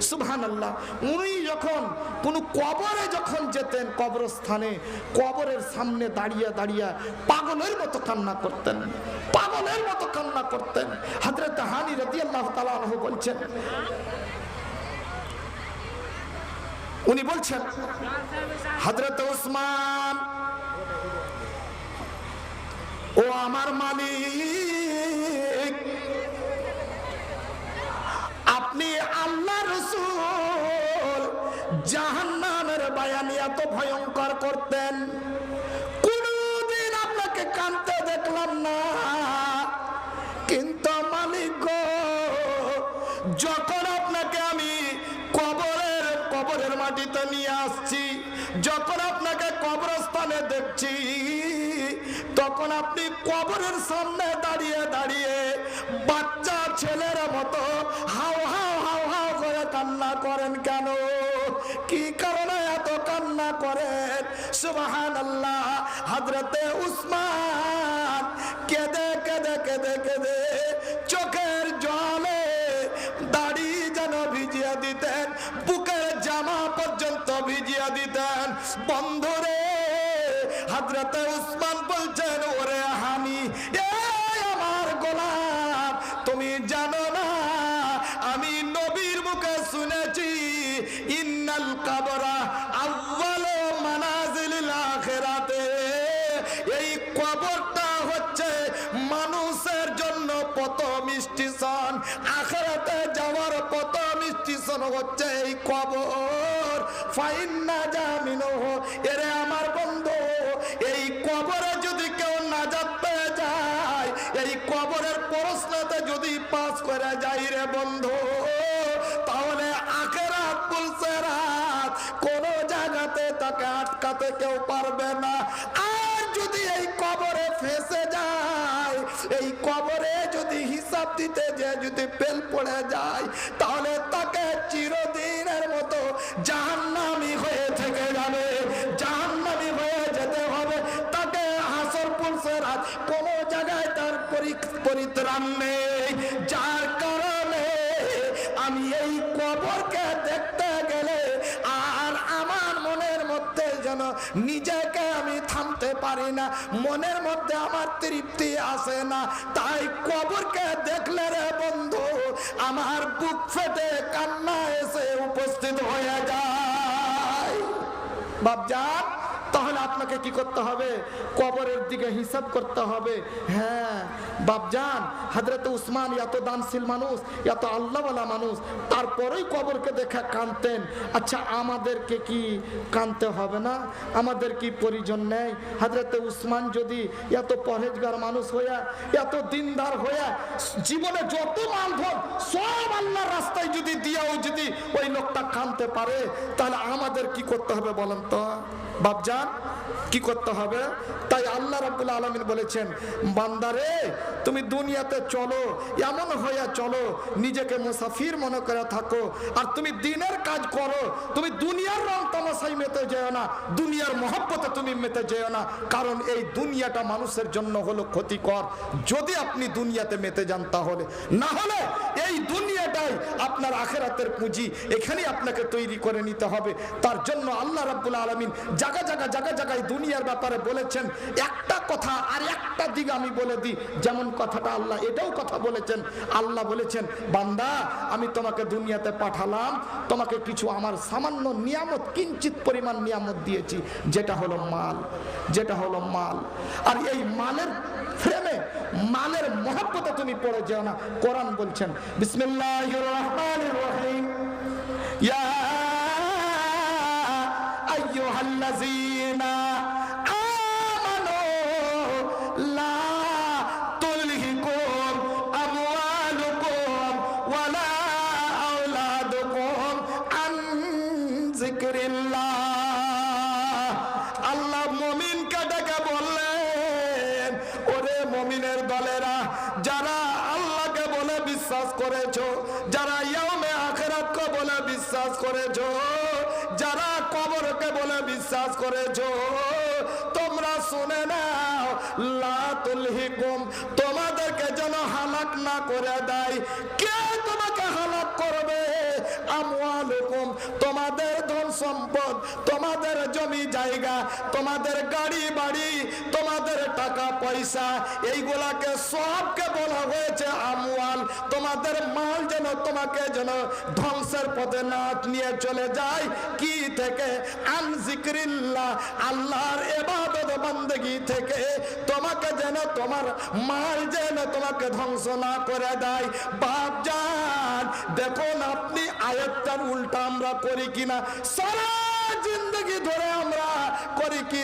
সুবহানাল্লাহ, উনি যখন কোন কবরে যখন যেতেন, কবরস্থানে কবরের সামনে দাঁড়িয়ে দাঁড়িয়ে পাগলের মতো কান্না করতেন, পাগলের মতো কান্না করতেন। হযরত হানি রাদিয়াল্লাহু তাআলা আনহু বলছেন, উনি বলছেন, হযরত উসমান, ও আমার মালিক, আপনি আল্লাহ রাসূল জাহান্নামের বায়ানি এত ভয়ঙ্কর করতেন, কোনদিন আপনাকে কাঁদতে দেখলাম না। কিন্তু মালিক গো, যখন আপনাকে আমি কবরের মাটিতে নিয়ে আসছি, যখন আপনাকে কবরস্থানে দেখছি, তখন আপনি কবরের সামনে দাঁড়িয়ে দাঁড়িয়ে বাচ্চা ছেলের মতো হাও হাও হাও হাও করে কান্না করেন কেন? কি কারণে এত কান্না করেন? সুবহানাল্লাহ। হযরতে উসমান কেঁদে কেঁদে কেঁদে কেঁদে চোখের জলে দাড়ি যেন ভিজিয়ে দিতেন, বুকের জামা পর্যন্ত ভিজিয়ে দিতেন। বন্ধুরে, হযরতে উসমান বলছেন, ওরে হানি, আমার গোলাম, তুমি জানো না আমি নবীর মুখে শুনেছি, ইন্নাল কবরা আউয়ালু মানাজিলিল আখিরাতে, এই কবরটা হচ্ছে মানুষের জন্য প্রথম স্টেশন, আখিরাতে যাওয়ার প্রথম স্টেশন হচ্ছে এই কবর। ফাইন্না জামিনুহু, এরে আমার বন্ধু, এই কবরে যদি কেউ নাজাত পেয়ে যায়, এই কবরের প্রশ্নতে যদি পাস করে যায় রে বন্ধু, তাহলে আখিরাত পুলসেরাত কোন জায়গাতে তাকে আটকাতে কেউ পারবে না। আর যদি এই কবরে ফেসে যায়, এই কবরে যদি হিসাব দিতে যে যদি পেল পড়ে যায়, তাহলে তাকে চিরদিনের মতো জাহান্নামী হয়ে থেকে যাবে, জাহান্নামী হয়ে যেতে হবে তাকে। হাসর পুলসেরাত কোন জায়গায় তার পরিত্রাণ নেই। যার কারণে আমি এই কবরকে দেখতে গেলে আর আমার মনের মধ্যে যেন নিজেকে আমি থামতে পারি না, মনের মধ্যে আমার তৃপ্তি আসে না। তাই কবরকে দেখলে রে বন্ধু, আমার বুক ফেটে কান্না এসে উপস্থিত হয়ে যায়। বাপজান, তাহলে আপনাকে কি করতে হবে? কবরের দিকে হিসাব করতে হবে। হ্যাঁ বাপজান, হযরত উসমান এত দানশীল মানুষ, এত আল্লাহওয়ালা মানুষ, তারপরেই কবরকে দেখে কাঁদতেন। আচ্ছা, আমাদেরকে কি কাঁদতে হবে না? আমাদের কি প্রয়োজন নেই? হযরত উসমান যদি এত পরহেজগার মানুষ হইয়া, এত দিনদার হইয়া, জীবনে যত মালধন সব আল্লাহর রাস্তায় যদি দিয়াও যদি ওই লোকটা কাঁদতে পারে, তাহলে আমাদের কি করতে হবে বলেন তো বাপজান? কি করতে হবে? তাই আল্লাহ রাব্বুল আলামিন বলেছেন, বান্দারে তুমি দুনিয়াতে চলো, এমন হইয়া চলো নিজেকে মুসাফির মনে করে থাকো, আর তুমি দিনের কাজ করো। তুমি দুনিয়ার রং তামাশায় মেতে যেও না, দুনিয়ার মহব্বতে তুমি মেতে যেও না, কারণ এই দুনিয়াটা মানুষের জন্য হলো ক্ষতিকর। যদি আপনি দুনিয়াতে মেতে যান তাহলে, না হলে এই দুনিয়াটাই আপনার আখিরাতের পুঁজি, এখানেই আপনাকে তৈরি করে নিতে হবে। তার জন্য আল্লাহ রাব্বুল আলামিন জায়গায় দুনিয়ার ব্যাপারে বলেছেন একটা কথা, আর একটা দিক আমি বলে দিই। যেমন কথাটা আল্লাহ এটাও কথা বলেছেন, আল্লাহ বলেছেন, বান্দা আমি তোমাকে দুনিয়াতে পাঠালাম, তোমাকে কিছু আমার সামান্য নিয়ামত, কিঞ্চিত পরিমাণ নিয়ামত দিয়েছি, যেটা হলো মাল, যেটা হলো মাল। আর এই মালের ফ্রেমে, মালের মহব্বতে তুমি পড়ে যেও না। কোরআন বলছেন, বিসমিল্লাহির রহমানির রহিম, ইয়া আইয়ুহাল্লাযীনা আমানু লা বিশ্বাস করেছো, যারা ইয়াউমে আখিরাতকে বলে বিশ্বাস করেছো, যারা কবরকে বলে বিশ্বাস করেছো, তোমরা শুনে নাও, লা তুলহিকুম, তোমাদেরকে যেন হালাক না করে দেয়। কে তোমাকে হালাক করবে? আমওয়ালুকুম, তোমাদের ধন সম্পদ, তোমাদের জমি জায়গা, তোমাদের গাড়ি বাড়ি, তোমাদের টাকা পয়সা, এইগুলাকে সবকে বলা হয়েছে আমওয়াল। তোমাদের মাল যেন তোমাকে যেন ধ্বংসের পথে না নিয়ে চলে যায়। কি থেকে? আন যিকরিল্লাহ, আল্লাহর ইবাদত বান্দেগী থেকে তোমাকে যেন তোমার মাল যেন তোমাকে ধ্বংস না করে দেয়। বাপজান দেখুন আপনি আয়াতটার উল্টা আমরা করি কিনা। সারা জিন্দগি ধরে আমরা করি কি?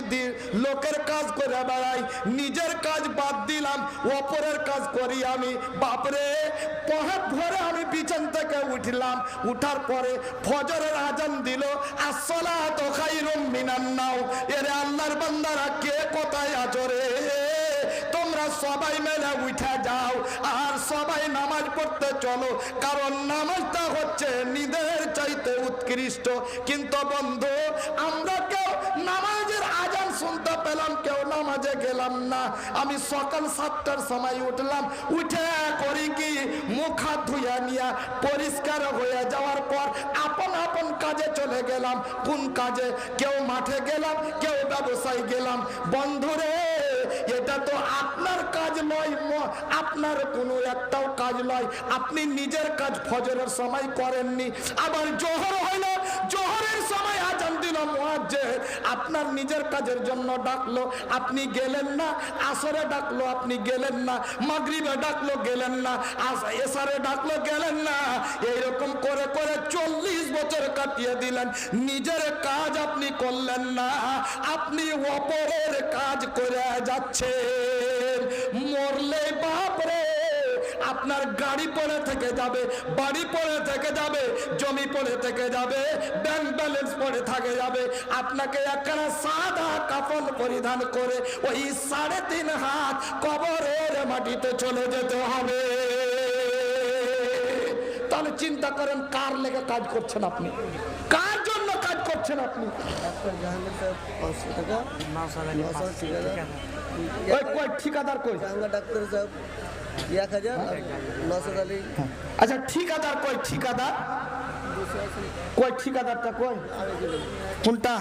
লোকের কাজ করে বেড়াই, নিজের কাজ বাদ দিলাম, অপরের কাজ করি আমি। বাপরে পহের ভরে আমি বিছান থেকে উঠলাম, উঠার পরে ফজরের আজান দিল, আসসালাতু খায়রুম মিনান নাওম। এরে আল্লাহর বান্দারা কে কোথায় আছো রে? তোমরা সবাই মেলে উঠে যাও আর সবাই নামাজ পড়তে চলো, কারণ নামাজটা হচ্ছে নিদের চাইতে উৎকৃষ্ট। কিন্তু বন্ধু, আমরা কেউ নামাজের আজান শুনতে পেলাম, কেউ নামাজে গেলাম না। আমি সকাল 7টার সময় উঠলাম, উঠে করি কি? মুখ হাত ধুয়ে নিয়ে পরিষ্কার হয়ে যাওয়ার পর আপন আপন কাজে চলে গেলাম। কোন কাজে? কেউ মাঠে গেলাম, কেউ ব্যবসায় গেলাম। বন্ধুরে, এটা তো আপনার কাজ নয়, আপনার কোনো একটাও কাজ নয়। আপনি নিজের কাজ ফজরের সময় করেননি, আবার জোহর হইল, জোহরের সময় আজান দিল মুয়াজ্জিন, আপনার নিজের কাজের জন্য ডাকলো, আপনি গেলেন না। আসরে ডাকলো, আপনি গেলেন না। মাগরিবে ডাকলো, গেলেন না। এশারে ডাকলো, গেলেন না। এইরকম করে করে 40 বছর কাটিয়ে দিলেন, নিজের কাজ আপনি করলেন না, আপনি অপরের কাজ করে যাচ্ছেন। মরলে বাপরে আপনার গাড়ি পড়ে থেকে যাবে, বাড়ি পড়ে থেকে যাবে, জমি পড়ে থেকে যাবে, ব্যাংক ব্যালেন্স পড়ে থেকে যাবে। আপনাকে একখানা সাদা কাফন পরিধান করে ওই 3.5 হাত কবরের মাটিতে চলে যেতে হবে। তাহলে চিন্তা করেন কার লেগে কাজ করছেন আপনি, কার জন্য কাজ করছেন আপনি? ঠিকাদার কই? ডাক্তার সাহেব 1000, নওশাদ আলী। আচ্ছা ঠিকাদার কই? ঠিকাদার কই? ঠিকাদারটা কই? কোনটা?